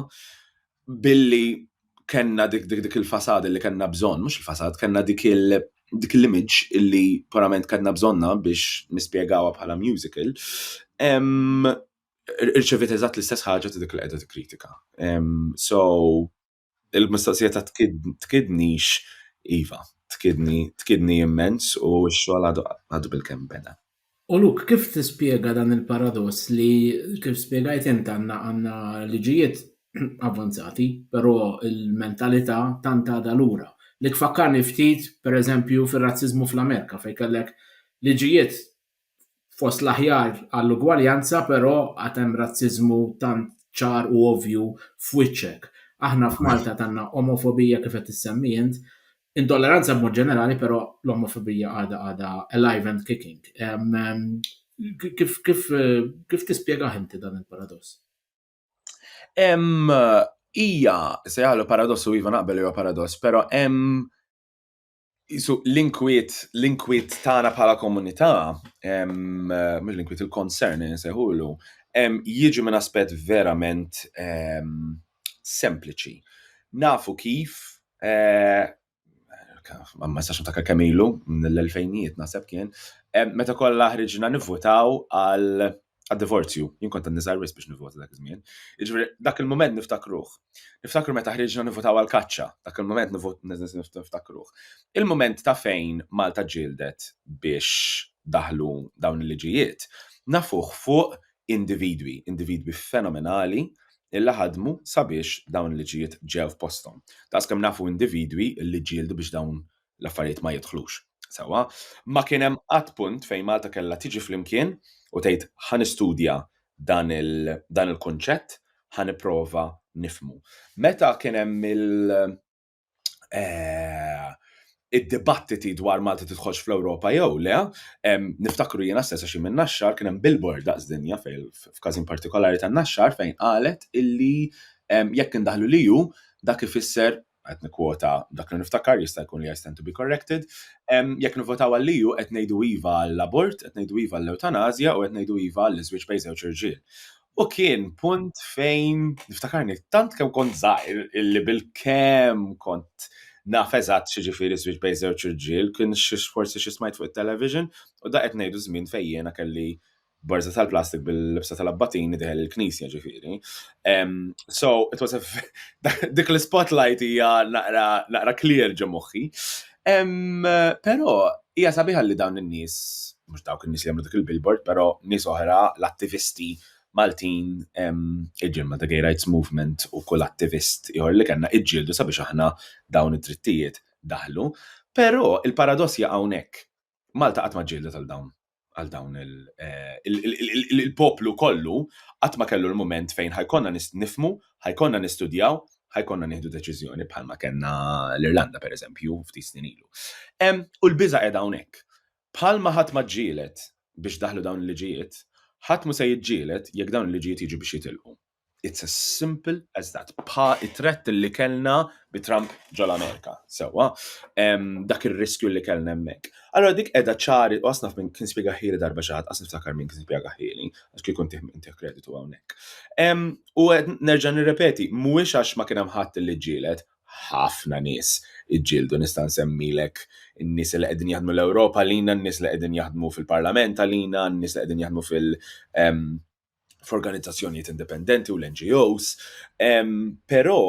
billi kenna dik il-fasad li kenna bżonn, mhux il-fasad, kenna dik l-image illi purament kellna bżonna biex nispjegawha bħala musical, irċevit eżatt l-istess ħaġa ta' dik li qiegħda tikkritika. So il-mistoqsija ta' tkidnix iva, tkidni immens u x-xogħol għadu bil-kemm beda. U Luk, kif tispjega dan il-paradoss li kif spjegajt int għandna liġijiet avanzati, però il-mentalità tant għadha lura. Li tfakkarni ftit, pereżempju, fir-razziżmu fl-Amerika fejn kellek liġijiet fost l-aħjar għall-ugwaljanza, però għad hemm razziżmu tant ċar u ovvju f'wiċċek. Aħna f'Malta għandna omofobija kif qed tissemmi int, intolleranza b'mod ġenerali, però l-omofobija għadha alive and kicking. Kif tispjegah inti dan il-paradoss? Ija, se jgħallu paradoss u iva naqbel huwa paradoss, però l-inkwiet tagħna bħala komunità, mhux l-inkwiet il-concern nsejħulu, jiġu minn aspett verament sempliċi. Nafu kif ma nistax niftakar kemm ilu mill-2000ijiet naħseb kien, meta kollha ħriġna nivvutaw għad-divorzju. Jien kont nisar wis biex nivvota dak iż-żmien. Jiġifieri dak il-mument niftakruh. Niftakru meta ħriġna nivvutaw għall-kaċċa, dak il-mument niftakruh. Il-mument ta' fejn Malta ġieldet biex daħlu dawn il-liġijiet, nafuh fuq individwi fenomenali illi ħadmu sabiex dawn il-liġijiet ġew f'posthom. Tas kemm nafu individwi li ġieldu biex dawn l-affarijiet ma jidħlux. Sewwa, ma kien hemm qatt punt fejn Malta kellha tiġi flimkien u tgħid ħanistudja dan il-kunċett, ħanipprova nifhmu. Meta kien hemm id-dibattiti dwar Malta tidħolx fl-Ewropa jew le, niftakru jiena stess xi minn Naxxar kien hemm billboard daqs dinja fejn f'każin partikolari tan Naxxar fejn qalet illi jekk indaħlu liju dak ifisser qed nikkwota dak li niftakar jista' jkun li I stand to be corrected, jekk nivvotaw għal-liju qed ngħidu iva għall-abort, qed ngħidu iva għall-eutanasja u qed ngħidu iva għall-iżwieġ bejn żewġ irġiel. U kien punt fejn niftakarni tant kemm kont żgħir illi bil-kemm kont naf eżatt x'jiġifieri żwieġ bejn żewġ irġiel, kien forsi xi smajt fuq it-television u da qed ngħidu żmien fejn jiena kelli borza tal-plastik bil-libsa tal-abbatini diħel il-knisja ġifieri. So it was dik l-spotlight hija naqra clear ġo moħħi. Però hija sabiħa li dawn in-nies, mhux dawk in-nies li jagħmlu dik il-billboard, però nies oħra l-attivisti Maltin iġilma the Gay Rights Movement u kull attivist ieħor li kellna iġġieldu sabiex aħna dawn id-drittijiet daħlu. Però il-paradoss jaqa' hawnhekk. Malta qatt ma ġġieldet għal dawn il-poplu kollu qatt ma kellu l-mument fejn ħajkonna nifhmu, ħajkonna nistudjaw, ħajkonna nieħdu deċiżjoni bħalma kellna l-Irlanda pereżempju ftit snin ilu. U l-biża' qiegħda hawnhekk. Bħalma ħadd ma ġġieled biex daħlu dawn il-liġijiet, ħadd mu se jiġġieled jekk dawn il-liġijiet jiġu biex jitilqu. It's as simple as that. It-threat li kellna bi Trump ġol-Amerika. Sewwa, dak ir-riskju li kellna hemmhekk. Allora dik qiegħda ċari u asnaf minn kien spjega ħieli darba xi ħadd, niftakar minn kien spjega ħieli, għax kien kont inti kreditu hawnhekk. U nerġa' nirrepeti, mhuwiex għax ma kien hemm ħadd li ġġieled, ħafna nies iġġieldu nista' nsemmilek in-nies li qegħdin jaħdmu l-Ewropa lina, n-nies li qegħdin jaħdmu fil-Parlament għalina, n-nies li qegħdin jaħdmu f'organizzazzjonijiet indipendenti u l-NGOs, però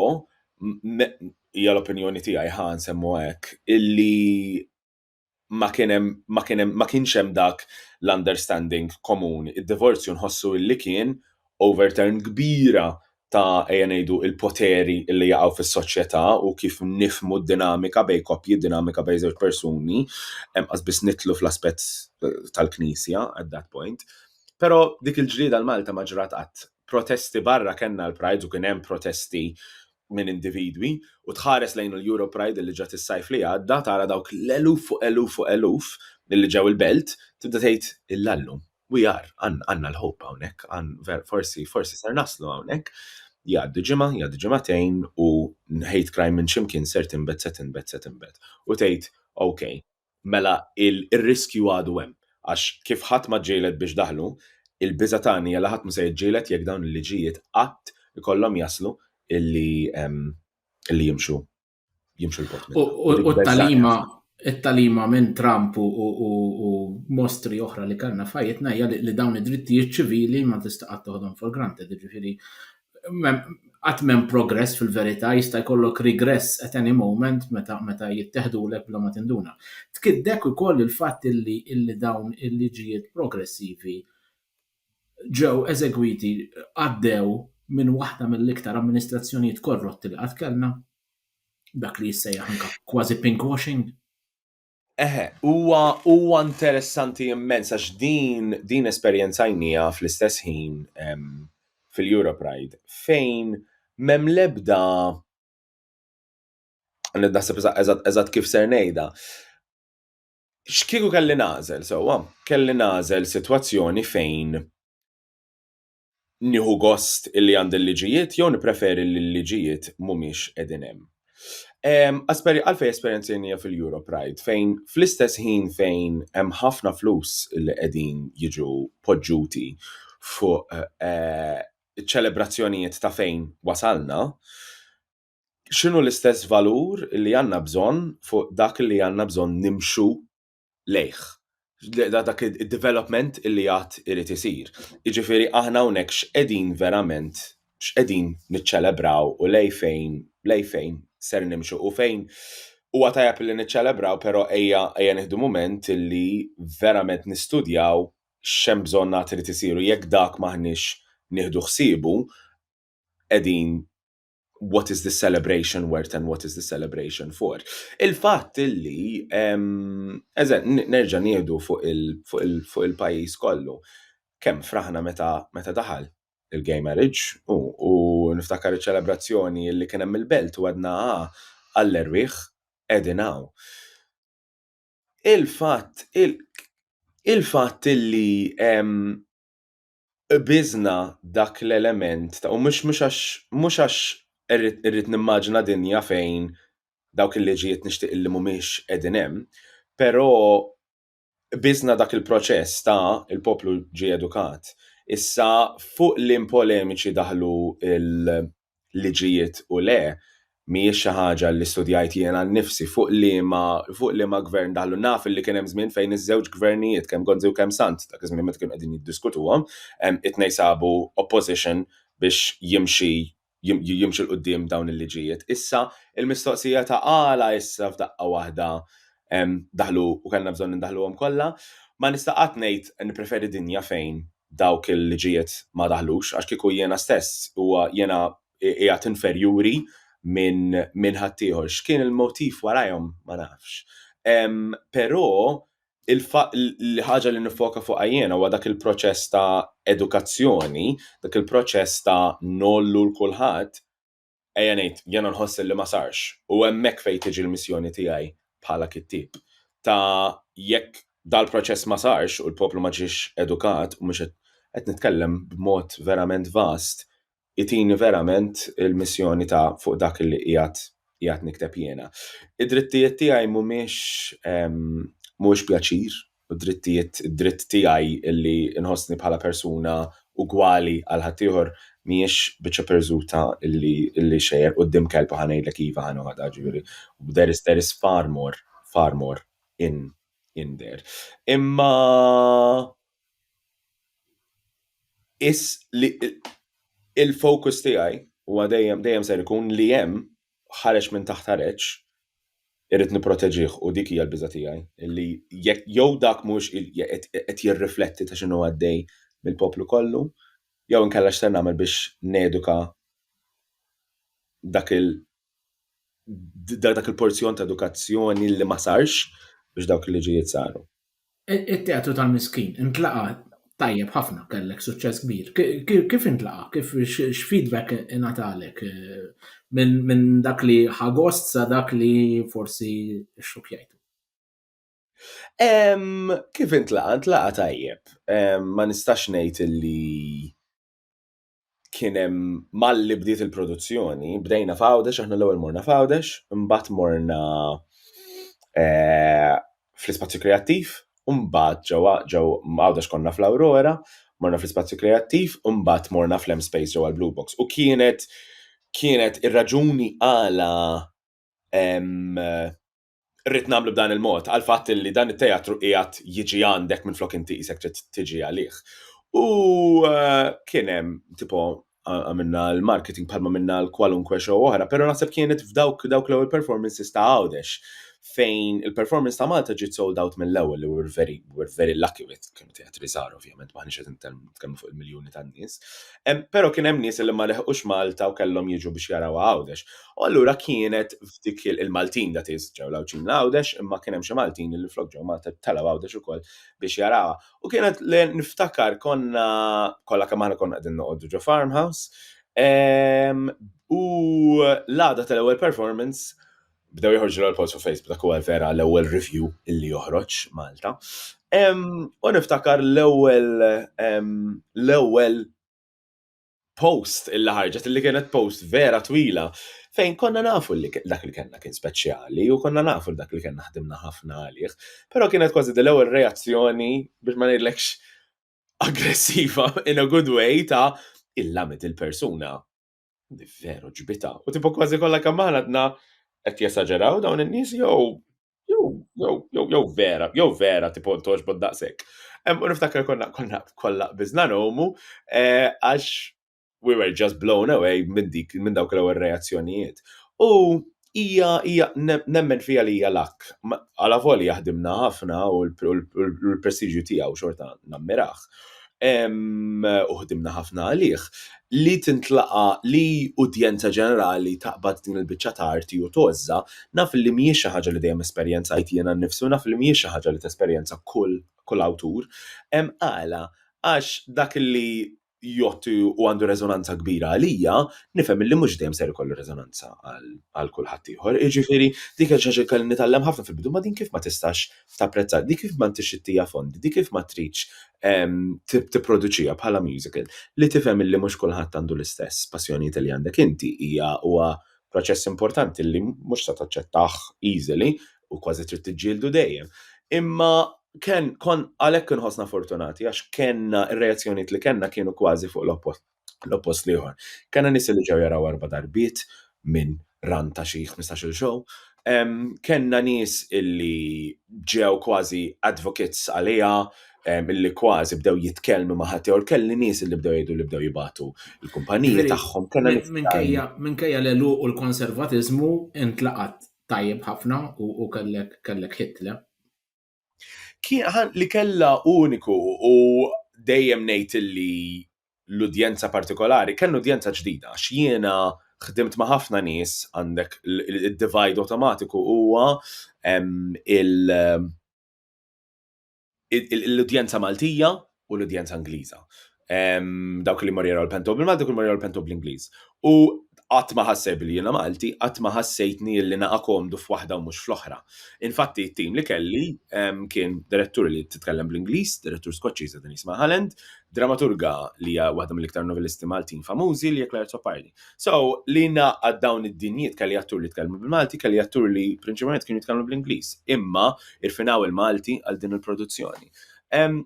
hija l-opinjoni tiegħi ħa nsemmu hekk illi ma kienx hemm dak l-understanding komuni. Id-divorzju nħossu li kien overturn kbira ta' ngħidu il-poteri li jaqgħu fis-soċjetà u kif nifmu d-dinamika bej koppji, dinamika bej żewġ persuni, qasbis nitlu fl-aspett tal-Knisja at that point. Però dik il-ġlieda l-Malta ma ġrat qatt. Protesti barra kellna l-Pride u kien hemm protesti minn individwi u tħares lejn il-Euro Pride li ġat is-sajf li għadda tara dawk l-eluf fuq eluf fuq eluf li ġew il-belt tibda tgħid il-lallu. We are, għanna l-hope hawnhekk, forsi ser naslu hawnhekk. Jgħaddi ġimagħtejn u hate crime minn ximkien ser tinbet. U tgħid, okay, mela il-riskju għadu hemm. Għax kif ħadd ma ġġieled biex daħlu, il-biża' tagħni hija ħadd ma se jiġġieled jekk dawn il-liġijiet qatt ikollhom jaslu illi jimxu l-pot. U it-talima minn Trump u mostri oħra li kellna fajjetna hija li dawn id-drittijiet ċivili ma tista' qatt toħodhom for granted, jiġifieri qatt m'hemm progress fil-verità jista' jkollok regress at any moment meta jitteħdulek bla ma tinduna. Tkiddek ukoll il-fatt illi dawn il-liġijiet progressivi ġew eżegwiti għaddew minn waħda mill-iktar amministrazzjonijiet korrotti li qatt kellna, dak li jissejjaħ anke kważi pinkwashing. Huwa interessanti immens għax din esperjenzajnija fl-istess ħin fil-Europride fejn m'hemm l-ebda naħseb eżatt kif ser ngħidha. X'kieku kelli nażel sitwazzjoni fejn nieħu gost illi għandi l-liġijiet jew nippreferi li l-liġijiet mhumiex qegħdin hemm. Għalfejn esperjenzjoni fil-Europride fejn fl-istess ħin fejn hemm ħafna flus li qegħdin jiġu poġġuti fuq iċ-ċelebrazzjonijiet ta' fejn wasalna, x'inhu l-istess valur li għandna bżonn fuq dak li għandna bżonn nimxu lejh. Dak id-development illi għad irid isir. Jiġifieri aħna hawnhekk x'qegħdin verament x'qegħdin niċċelebraw u lej fejn ser nimxu u fejn huwa tajjeb li niċċelebraw però ejja nieħdu mument illi verament nistudjaw x'hemm bżonn nagħti irid isiru jekk dak maħniex nieħdu ħsiebu qegħdin what is the celebration worth and what is the celebration for. Il-fatt illi nerġa' nieħdu fuq il-pajjiż kollu kemm fraħna meta daħal il-gay marriage u niftakar iċ-ċelebrazzjoni li kien hemm il-belt u għadna għall-erwieħ qegħdin hawn. Il-fatt illi biżna dak l-element u mhux għax irrid nimmaġina dinja fejn dawk il-liġijiet nixtieq illi mhumiex qegħdin hemm, però biżna dak il-proċess ta' il-poplu ġie edukat. Issa fuq l-polemiċi daħlu il-liġijiet u le mhijiex xi ħaġa li studjajt jiena nnifsi fuq liema gvern daħlu naf li kien hemm żmien fejn iż-żewġ gvernijiet kemm Gonzi u kemm Sant dak iż-żmien meta kienu qegħdin jiddiskutuhom it-tnejn sabu opposition biex jimxi l-qudiem dawn il-liġijiet. Issa il-mistoqsija ta' għala issa f'daqqa waħda daħlu u kellna bżonn indaħluhom kollha, ma nista' qatt ngħid nippreferi dinja fejn dawk il-liġijiet ma daħlux għax kieku jiena stess huwa jiena qiegħed inferjuri minn ħaddieħor. X'kien il-motiv warajhom ma nafx. Però il-ħaġa li nifoka fuqha jiena huwa dak il-proċess ta' edukazzjoni, dak il-proċess ta' nollu l-kulħadd ejja ngħid jiena nħoss li ma sarx. U hemmhekk fejn tiġi l-missjoni tiegħi bħala kittieb. Ta' jekk dal-proċess ma sarx u l-poplu ma ġiex edukat u mhux qed nitkellem b'mod verament vast, itini verament il-missjoni ta' fuq dak li qiegħed nikteb jiena. Id-drittijiet tiegħi mhux pjaċir, u id-dritt tiegħi illi inħossni bħala persuna ugwali għal ħaddieħor mhijiex biċċa perżuta illi xejjer quddiem kelb ħanejdlek iva ħanoħodha ġifieri. There is far more in there. Imma il-focus tiegħi huwa dejjem ser ikun li hemm ħareġ minn taħt ħareġ irrid nipproteġih u dik hija l-biża' tiegħi li jekk jew dak mhux qed jirrifletti ta' x'inhu għaddej mill-poplu kollu, jew inkella x'ser nagħmel biex neduka dak il-porzjon ta' edukazzjoni li ma sarx biex dawk il-liġijiet saru. Il-teatru tal-miskin intlaqa tajjeb ħafna, kellek suċċess kbir. Kif intlaqa? Kif x'feedback ingħatalek minn dak li ħagost sa dak li forsi xxukjajtu? Kif intlaqa tajjeb. Ma nistax ngħid illi kien hemm malli bdiet il-produzzjoni, bdejna f'Għawdex, aħna l-ewwel morna f'Għawdex, imbagħad morna fl-Ispazju Kreattiv, u mbagħad ġew Għawdex konna fl-Awrora, morna fl-Ispazju Kreattiv, u mbagħad morna fl-M-Space ġewwa l-Blue Box. U kienet ir-raġuni għala rrid nagħmlu b'dan il-mod għal fatt li dan it-teatru qiegħed jiġi għandek minflok inti qisek trid tiġi għalih. U kien hemm tipo għamilna l-marketing bħalma minna l-kwalunkwe show oħra, pero naħseb kienet f'dawk l-ewwel performances ta' Għawdex fejn il-performance ta' Malta ġiet sold out mill-ewwel li we're very lucky with, kienu teatri żgħar ovvjament maħniex qed nitkellmu fuq il-miljuni ta' nies. Però kien hemm nies li ma leħqux Malta u kellhom jiġu biex jaraw Għawdex. U allura kienet f'dik il-Maltin that is ġew lawċin l-Għawdex, imma kien hemm xi Maltin li flok ġew Malta tela Għawdex ukoll biex jarawha. U kienet li niftakar kollha kemm aħna konna qegħdin noqogħdu ġo Farmhouse, u l-għada tal-ewwel performance bdew joħorġu l-post fuq Facebook dak huwa vera l-ewwel review illi joħroġ Malta. U niftakar l-ewwel post illi ħarġet illi kienet post vera twila fejn konna nafu li dak li kellna kien speċjali u konna nafu dak li kellna ħdimna ħafna għalih, però kienet kważi l-ewwel reazzjoni biex ma ngħidlekx aggressiva in a good way ta' il-lamet il-persuna. Veru ġbita. U tipo kważi kollha kemm aħna qed jesaġeraw dawn in-nies jew vera tipo toġbod daqshekk. U niftakar konna kollha biżna nomu għax we were just blown away minn dawk l-ewwel reazzjonijiet. U hija nemmen fiha li hija lakk. Għala volja ħdimna ħafna u l-prestiġju tiegħu xorta nammirah. U ħdimna ħafna għalih li tintlaqa li udjenza ġenerali taqbad din il-biċċa ta' arti u tozza, naf li mhijiex xi ħaġa li dejjem esperjenzajt jiena nnifsu, naf li mhijiex xi ħaġa li tesperjenza kull awtur. Għala għax dak li jottu u għandu reżonanza kbira għalija, nifhem li mhux dejjem ser ikollu reżonanza għal kulħadd ieħor. Jiġifieri dik xi ħaġa kelli nitgħallem ħafna fil-bidu, ma din kif ma tistax tapprezza, dik kif ma tixxittija fondi, dik kif ma tridx tipproduċija bħala musical, li tifhem li mhux kulħadd għandu l-istess passjonijiet li għandek inti huwa proċess importanti li mhux se taċċettah easily u kważi trid tiġġieldu dejjem. Imma għalhekk inħossna fortunati għax kellna ir-reazzjonijiet li kellna kienu kważi fuq l-oppost ieħor. Kellna nies li ġew jaraw 4 darbiet minn ran ta' xi 15-il show. Kellna nies illi ġew kważi advocates għaliha, illi kważi bdew jitkellmu ma' ħadd ieħor, kelli nies illi bdew jgħidu li bdew jibgħatu l-kumpaniji tagħhom. Minkejja l-għelu u l-konservatiżmu intlaqat tajjeb ħafna u kellek hitle. Li kellha uniku u dejjem ngħid illi l-udjenza partikolari kellna udjenza ġdida għax jiena ħdimt ma' ħafna nies għandek il-divide automatiku huwa l-udjenza Maltija u l-udjenza Ingliża. Dawk li morjeru l-Pento bil-Malti u morjeru l-Pento bl-Ingliż. U qatt ma ħasseb li jiena Malti, qatt ma ħassejtni li naqa' komdu f'waħda u mhux fl-oħra. Infatti t-tim li kelli kien direttur li titkellem bl-Ingliż, direttur Skoċċiż din jisma' Halland, dramaturga li hija waħda mill-iktar novellisti Maltin famużi li hija Claire Topardi. So li naqgħad dawn id-dinjiet kelli attur li tkellmu bil-Malti, kelli attur li prinċipalment kienu jitkellmu bl-Ingliż, imma irfinaw il-Malti għal din il-produzzjoni.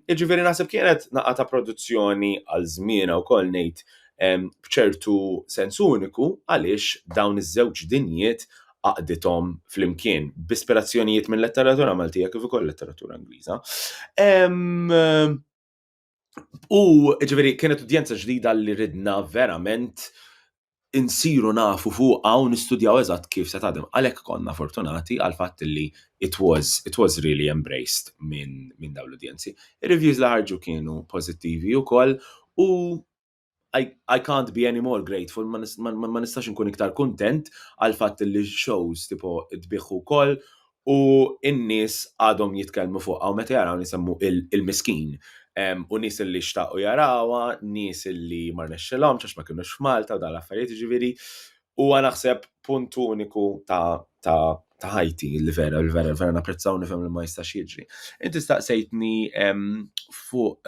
Jiġifieri naħseb kienet naqgħa ta' produzzjoni għal żmienha wkoll ngħid b'ċertu sens uniku għaliex dawn iż-żewġ dinjiet għaqdithom flimkien b'ispirazzjonijiet minn letteratura Maltija kif ukoll letteratura Ingliża. U ġifieri kienet udjenza ġdida li ridna verament insiru nafu fuqha u nistudjaw eżatt kif se taħdem. Għalhekk konna fortunati għal fatt li it was really embraced minn dawn l-udjenzi. Ir-reviews li ħarġu kienu pożittivi wkoll u I can't be any more grateful, ma nistax nkun iktar kuntent għal fatt li shows tipo tbiħħu wkoll u n-nies għadhom jitkellmu fuqha u meta jaraw nisemmu il-miskin. U nies li xtaqu jarawa, nies li ma rnexxilhomx għax ma kinux f'Malta u dan l-affarijiet jiġifieri. U naħseb punt uniku ta' ħajti li vera napprezzaw nifhem li ma jistax jiġri. Inti staqsejtni fuq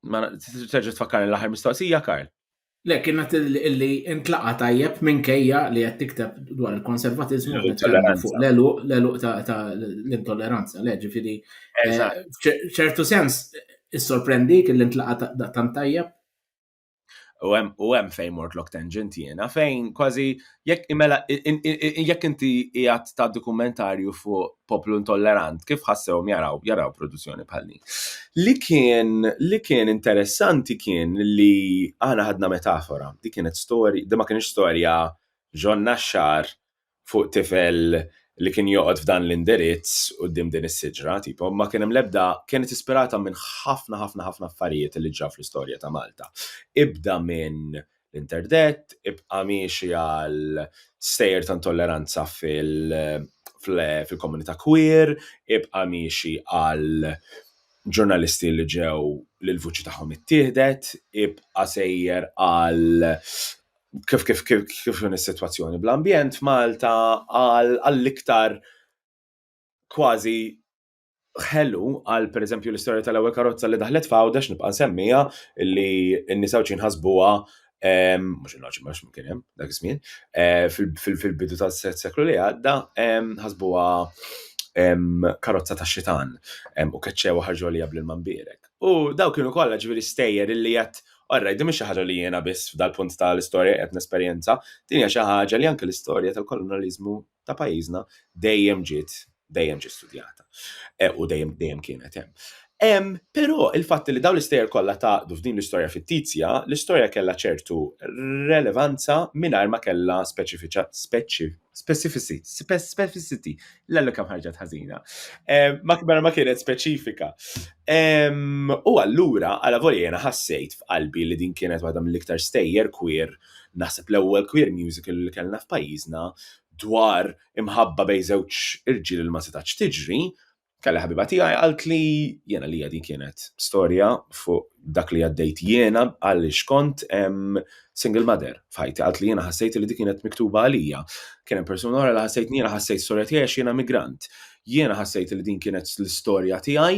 ma terġa' tfakkarni l-aħħar mistoqsija, Karl? Le, kienet illi intlaqa tajjeb minkejja li qed tikteb dwar il-konservatizmu fuq l-eluq ta' l-intolleranza. Le, ġifieri ċertu sens issorprendik li intlaqa tant tajjeb. U hemm fejn Mortlock Tangent jiena fejn kważi jekk inti qiegħed ta' dokumentarju fuq poplu intollerant kif ħassewhom jaraw produzzjoni bħal din. Li kien interessanti kien li aħna ħadna metafora. Di ma kienx storja John Nashar fuq tifel li kien joqgħod f'dan l-indirizz quddiem din is-siġra, tipo ma kien hemm l-ebda kienet ispirata minn ħafna affarijiet li ġraw fl-istorja ta' Malta. Ibda minn l-interdet, ibqa' miexi għal stejjer ta' intolleranza fil-komunità queer, ibqa' miexi għal ġurnalisti li ġew li l-vuċi tagħhom ittieħdet, ibqa' sejjer għal kif is-sitwazzjoni bl-ambjent f'Malta għall-iktar kważi ħellu għal pereżempju l-istorja tal-ewwel karozza li daħlet f'Għawdex nibqa' nsemmija illi n-nisawċin ħasbuha mhux il-loġi ma kien hemm dak iż-żmien fil-bidu tas-seklu li għadda ħasbuha karozza tax-xitan u keċċew ħarġu li qabel il-Manbierek. U daw kienu kollha ġifieri stejjer illi qed Orrajt, di mhix xi ħaġa li jiena biss f'dal-punt tal-istorja qed nesperjenza, din hija xi ħaġa li anke l-istorja tal-kolonializmu ta' pajjiżna dejjem ġiet studjata. U dejjem kienet hemm. Però il-fatt li dawn l-istejjer kollha taqdu f'din l-istorja fittizja, l-istorja kellha ċertu relevanza mingħajr ma kellha specificity. L-għallu kemm ħarġet ħażina. Ma kienet speċifika. U allura għala voli jena ħassejt f'qalbi li din kienet waħda mill-iktar stejjer queer, naħseb l-ewwel queer musical li kellna f'pajjiżna dwar imħabba bejn żewġ irġiel li ma setax tiġri, kellha ħabiba tiegħi qalt li jiena li din kienet storja fuq dak li għaddejt jiena għaliex kont single mother f'ħajti, qalt li jiena ħassejt li dik kienet miktuba għalija. Kien hemm persuna oħra li ħassejt jiena ħassejt storja tiegħi għax jiena migrant. Jiena ħassejt li din kienet l-istorja tiegħi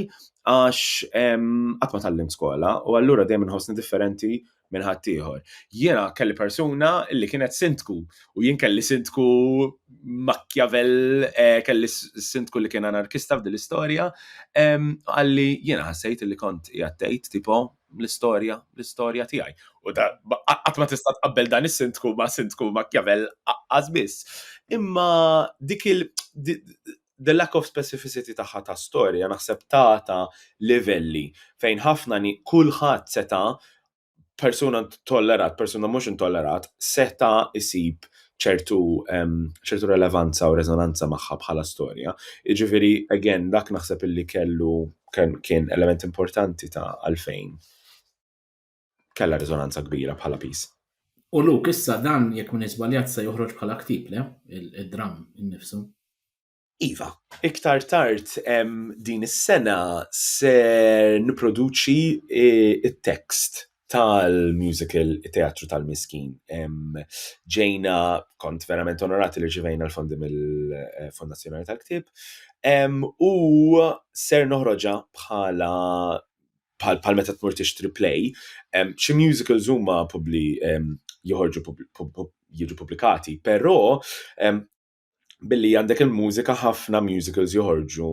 għax qatt ma tallimt skola u allura dejjem inħossni differenti minn ħadd ieħor. Jiena kelli persuna li kienet sindku u jien kelli sindku Machiavel, kelli sindku li kien anarkista f'din l-istorja, għalli jiena ħassejt li kont qiegħed tgħid tipo l-istorja tiegħi. U qatt ma tista' tqabbel dan is-sindku ma' sindku Machiavel qaqqas biss. Imma dik the lack of specificity tagħha ta' storja naħseb tagħta livelli fejn ħafna kulħadd seta' persuna tollerat, persuna mhux intollerat, seta' isib ċertu relevanza u rezonanza magħha bħala storja. Jiġifieri again dak naħseb illi kien element importanti ta' għalfejn kellha rezonanza kbira bħala piece. U Luke issa dan jekk minn iżbaljat se joħroġ bħala ktib le id-dram innifsu. Iva, iktar tard din is-sena se nipproduċi it-tekst tal-musical Teatru tal-Miskin. Ġejna, kont verament onorati li ġivejna l-fondi mill-Fondazzjoni tal-Ktib, u ser noħroġa bħal meta tmur tixtri play, xi musicals huma jiġu pubblikati, però billi għandek il-mużika ħafna musicals joħorġu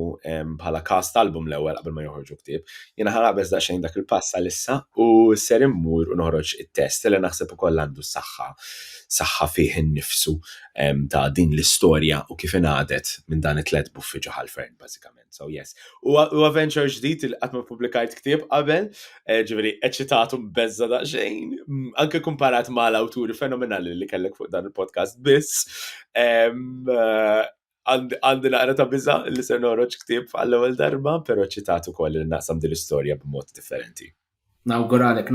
bħala cast album l-ewwel qabel ma joħorġu ktieb. Jiena ħaraqbeż daqsxejn dak il-pass għalissa u ser immur u noħroġ it-test li naħseb ukoll għandu saħħa fih innifsu ta' din l-istorja u kif ingħadet minn dan it-tlet buffi ġo ħalfern bażikament. So yes. U adventure ġdid il qatt ma pubblikajt ktieb qabel, ġifieri eċċitatu mbeżza daqsxejn, anke kumparat ma' l-awturi fenomenali li kellek fuq dan il-podcast biss. Għandi naqra ta' biża li ser noħroġ ktieb għall-ewwel darba, però eċċitatu ukoll li naqsam din l-istorja b'mod differenti. Nawguralek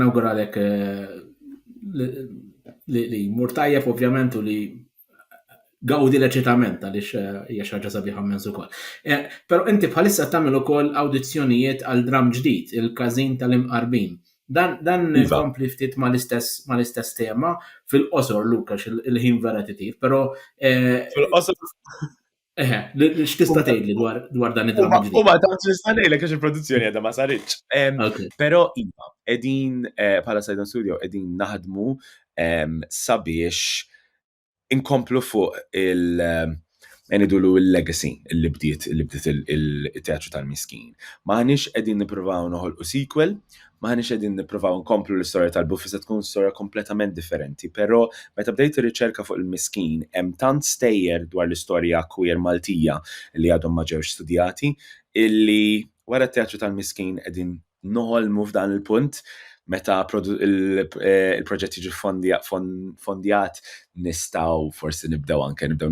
li mur tajjeb ovvjament u li gawdi l-eċitament għaliex hija xi ħaġa sabiħa mezz ukoll. Però inti bħalissa tagħmel ukoll awdizzjonijiet għal dram ġdid, il-Każin tal-Imqarbin. Dan kompli ftit ma l-istess tema fil-qosor Lukax il-ħin vera titif, però fil-qosor x'tista' tgħidli dwar dan id-dram ġdid? U ma tantx nista' ngħidlek għax il-produzzjoni għadha ma saritx. Però iva, qegħdin bħala Sidon Studio qegħdin naħdmu sabiex inkomplu fuq il-legacy li bdiet il-teatru tal-Miskin. Maħniex qegħdin nippruvaw noħolqu sequel, maħniex qegħdin nippruvaw nkomplu l-istorja tal-Buffi se tkun storja kompletament differenti, però meta bdejt ir-riċerka fuq il-Miskin hemm tant stejjer dwar l-istorja queer Maltija li għadhom ma ġewx studjati illi wara t-teatru tal-Miskin qegħdin noħolmu f'dan il-punt meta il-proġett jiġi fondjat nistgħu forsi nibdew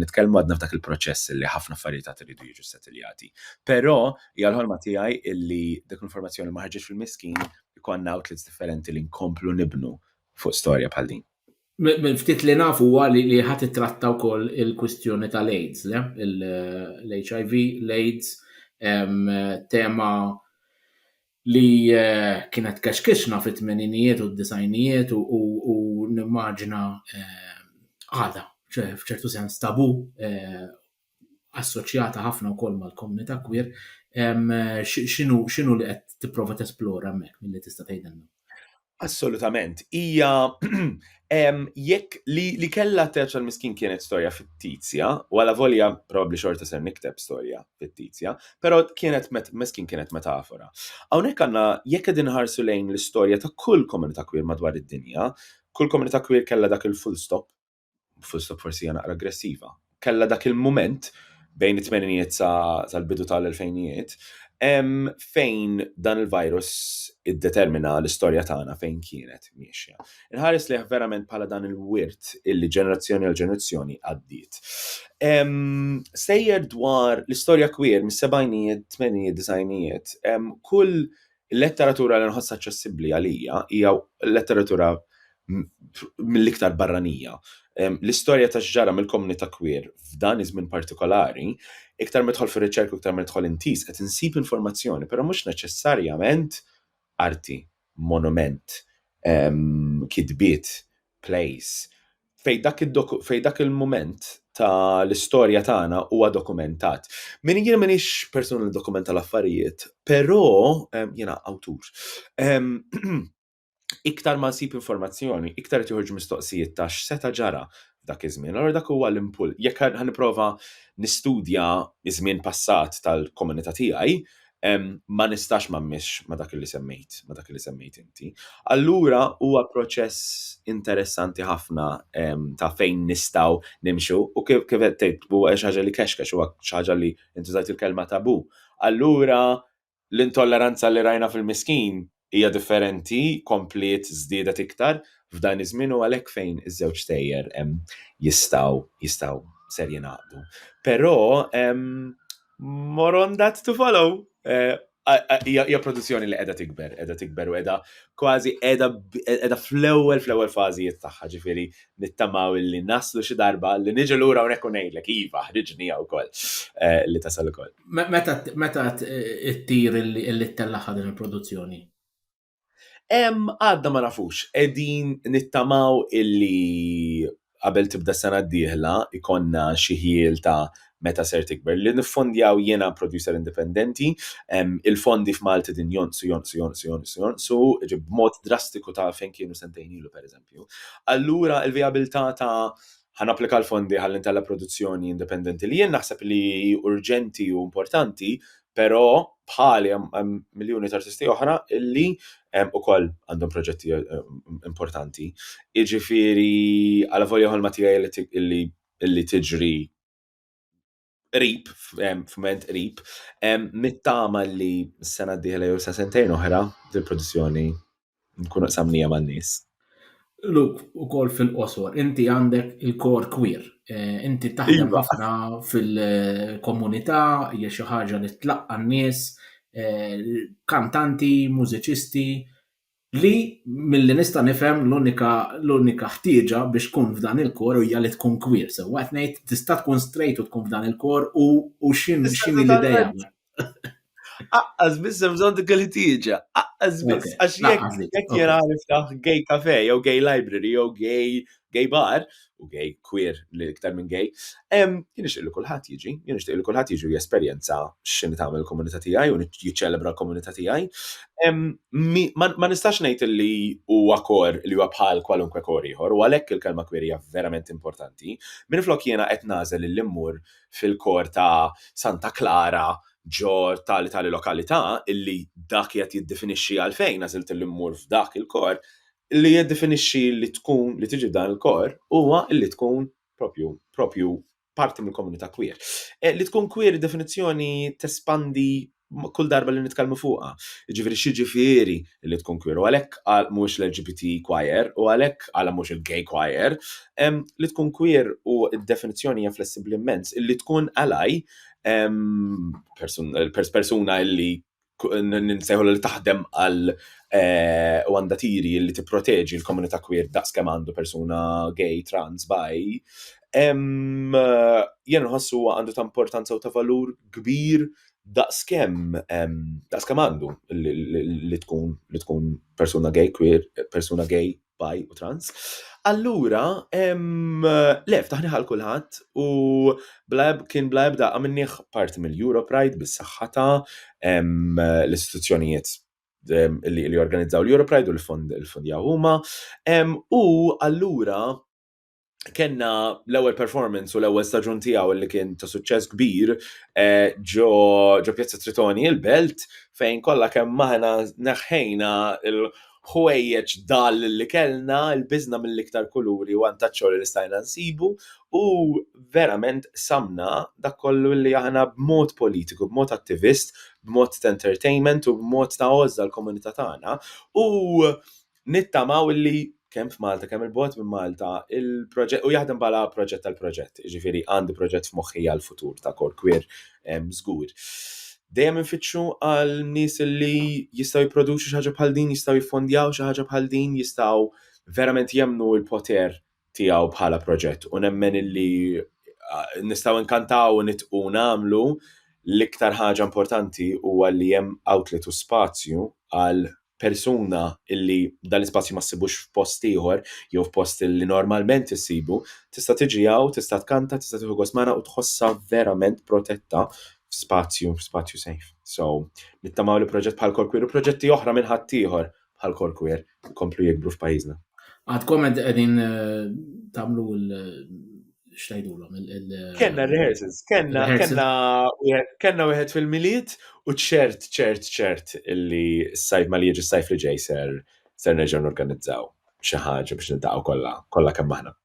nitkellmu għadna f'dak il-proċess li ħafna affarijiet iridu jiġu settiljati. Però hija l-ħolma tiegħi illi dik l-informazzjoni ma ħarġitx fil-Miskin ikollna outlets differenti li nkomplu nibnu fuq storja bħal din. Ftit li nafu huwa li ħadd ittratta wkoll il-kwistjoni tal-AIDS, l-HIV, l-AIDS, tema li kienet kaxkixna fit-tmeninijiet u d-disajnijiet u nimmaġina għada, f'ċertu sens tabu assoċjata ħafna wkoll mal-komunità queer, x'inhu li qed tipprova tesplora hemmhekk milli tista' tgħidilna? Assolutament. Hija jekk li kellha teatru tal-Miskin kienet storja fittizja, u għala volja probabbli xorta ser nikteb storja fittizja, però Miskin kienet metafora. Hawnhekk għandna jekk qegħdin inħarsu lejn l-istorja ta' kull komunità queer madwar id-dinja, kull komunità queer kellha dak il-full stop forsi hija naqra aggressiva, kellha dak il-mument bejn it-tmeninijiet sal-bidu tal-2000ijiet fejn dan il-virus iddetermina l-istorja tagħna fejn kienet miexja. Inħares li verament bħala dan il-wirt illi ġenerazzjoni għal ġenerazzjoni għaddiet. Sejjer dwar l-istorja queer mis-sebgħinijiet, tmenijiet, disajnijiet, kull letteratura li nħoss aċċessibbli għalija hija letteratura mill-iktar barranija. L-istorja ta' x'ġara mill-komunità queer f'dan iż-żmien partikolari, iktar midħol fir-riċerka iktar midħol intis qed insib informazzjoni, però mhux neċessarjament arti, monument, kitbiet, plays. Fej dak il-moment ta' l-istorja tagħna huwa dokumentat. Min jien m'iniex persuna li dokumenta l-affarijiet, però jiena awtur. Iktar ma nsib informazzjoni, iktar qed joħorġu mistoqsijiet ta' x'seta' ġara f'dak iż-żmien. Allura dak huwa l-impull. Jekk ħanipprova nistudja iż-żmien passat tal-komunità tiegħi, ma nistax m'ammix ma dak li semmejt inti. Allura huwa proċess interessanti ħafna ta' fejn nistgħu nimxu u kif qed tgħid xi ħaġa li kexkex huwa xi ħaġa li intużajt il-kelma tabu. Allura l-intolleranza li rajna fil-Miskin hija differenti, komplet żdiedet iktar f'dan iż-żmien u għalhekk fejn iż-żewġ tejjer jistgħu ser jingħaqdu. Però more on that to follow. Hija produzzjoni li qiegħda tikber u qiegħda kważi qiegħda fl-ewwel fażijiet tagħha, ġifieri nittamaw li naslu xi darba li niġu lura hawnhekk u ngħidlek iva ħriġnija wkoll li tasal ukoll. Meta ttir illi tellaħħa din il-produzzjoni? Għadda ma nafux, qegħdin nittamaw illi qabel tibda s-sena d-dieħla ikonna xi ħiel ta' meta ser tikber. Li niffondjaw jiena producer indipendenti, il-fondi f'Malta din jonsu, b'mod drastiku ta' fejn kienu sentejn ilu pereżempju. Allura l-vijabilità ta' applika l-fondi ħalli intella produzzjoni indipendenti li jien naħseb li urġenti u importanti, però bħali hemm miljuni ta' artisti oħra illi ukoll għandhom proġetti importanti. Jiġifieri għal volja ħolma tiegħi illi tiġri qrib, f'mument qrib, nittama li s-sena d-dieħla jew sa sentejn oħra dil-produzzjoni nkunu qsamnija man-nies. Luke, ukoll fil-qosor, inti għandek il-core queer. Inti taħdem ħafna fil-komunità, hija xi ħaġa li tlaqqa n-nies, kantanti, mużiċisti, li milli nista' nifhem l-unika ħtieġa biex tkun f'dan il-kor hija li tkun queer. So waqt ngħid tista' tkun straight u tkun f'dan il-kor u x'inhi l-idea. Aqqas biss hemm bżonn dik il-ħtieġa. Aqqas biss għax jekk jien niftaħ gay cafe jew gay library jew gay bar u gay queer li iktar minn gay, jien nixtieq li kulħadd jiġi, u jesperjenza x'inhi tagħmel il-komunità tiegħi u jiċċelebra l-komunità tiegħi. Ma nistax ngħid li huwa kor li huwa bħal kwalunkwe kor ieħor u għalhekk il-kelma queer hija verament importanti. Minflok jiena qed nażel li immur fil-kor ta' Santa Clara ġo tali lokalità illi dak qed jiddefinixxi għalfejn għażilt li mmur f'dak il-kor li jiddefinixxi li tiġi f'dan il-kor huwa illi tkun propju parti mill-komunità queer. Li tkun queer definizzjoni tespandi kull darba li nitkellmu fuqha. Jiġifieri x'jiġifieri li tkun queer u għalhekk mhux l-LGBT choir u għalhekk għal mhux il-gay choir, li tkun queer u d-definizzjoni hija flessibbli immens illi tkun ally persuna illi ninsejħu li taħdem għal wandatiri li tipproteġi l-komunità queer daqskemm għandu persuna gay, trans, bi. Jien nħossu għandu ta' importanza u ta' valur kbir daqskemm għandu li tkun persuna gay, queer, persuna gay, bi u trans. Allura, ftaħniħ għal kulħadd u kien bla ebda għamilnieh parti mill-Europride bis-saħħata, l-istituzzjonijiet li organizzaw l-Europride u l-fondjaw huma. U allura kenna l-ewwel performance u l-ewwel staġun tiegħu li kien ta' suċċess kbir ġo Pjazza Tritoni il-Belt fejn kollha kemm aħna neħħejna ħwejjeġ dal li kellna il-biżna mill-iktar kuluri u antaċċoli li stajna nsibu u verament samna dak kollu li aħna b'mod politiku, b'mod attivist, b'mod ta' entertainment u b'mod ta' għożza l-komunità tagħna u nittamaw li kemm f'Malta, kemm il-bogħod minn Malta, il-proġett u jaħdem bħala proġett tal-proġett, jiġifieri għandi proġett f'moħħi għall-futur ta' kor queer żgur. Dejjem infittxu għal nies li jistgħu jipproduċu xi ħaġa bħal din, jistgħu jiffondjaw xi ħaġa bħal din, jistgħu verament jemmnu l-poter tiegħu bħala proġett u nemmen illi nistgħu nkantaw u nitqu nagħmlu l-iktar ħaġa importanti huwa li hemm outlet u spazju għal persuna illi dal-ispazju ma ssibux f'post ieħor jew f'post li normalment issibu, tista' tiġi hawn, tista' tkanta, tista' tieħu gost magħna u tħossha verament protetta spazju safe. So, nittamaw li proġett bħal kor queer u proġetti oħra minn ħadd ieħor bħal kor queer komplu jikbru f'pajjiżna. Għadkom qegħdin tagħmlu x'tgħidulhom Kenna rehearsals, kenna wieħed fil-miliet u ċert illi s-sajf ma li jiġi s-sajf li ġej ser nerġgħu norganizzaw xi ħaġa biex niltaqgħu kollha kemm aħna.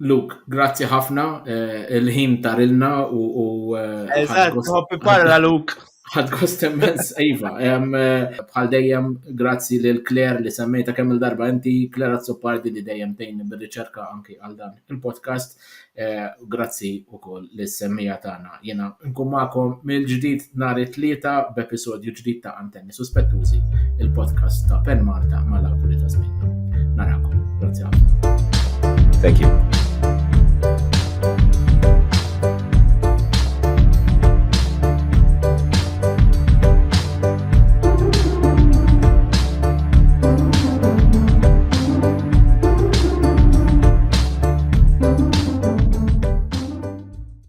Luke, grazzi ħafna, il-ħin tarilna u hoppi parla Luke. Ħad gost immens, Iva. Bħal dejjem grazzi lil Claire li semmejta kemm il-darba inti, Claire Azzopardi li dejjem tgħinni bir-riċerka anki għal dan il-podcast. Grazzi wkoll lis-semmija tagħna. Jiena nkun magħkom mill-ġdid nhar it-tlieta b'episodju ġdid ta' Antenni Suspettużi, il-podcast ta' Penn Malta mal-Awtorità Żmienna. Narakom. Grazzi ħafna. Thank you.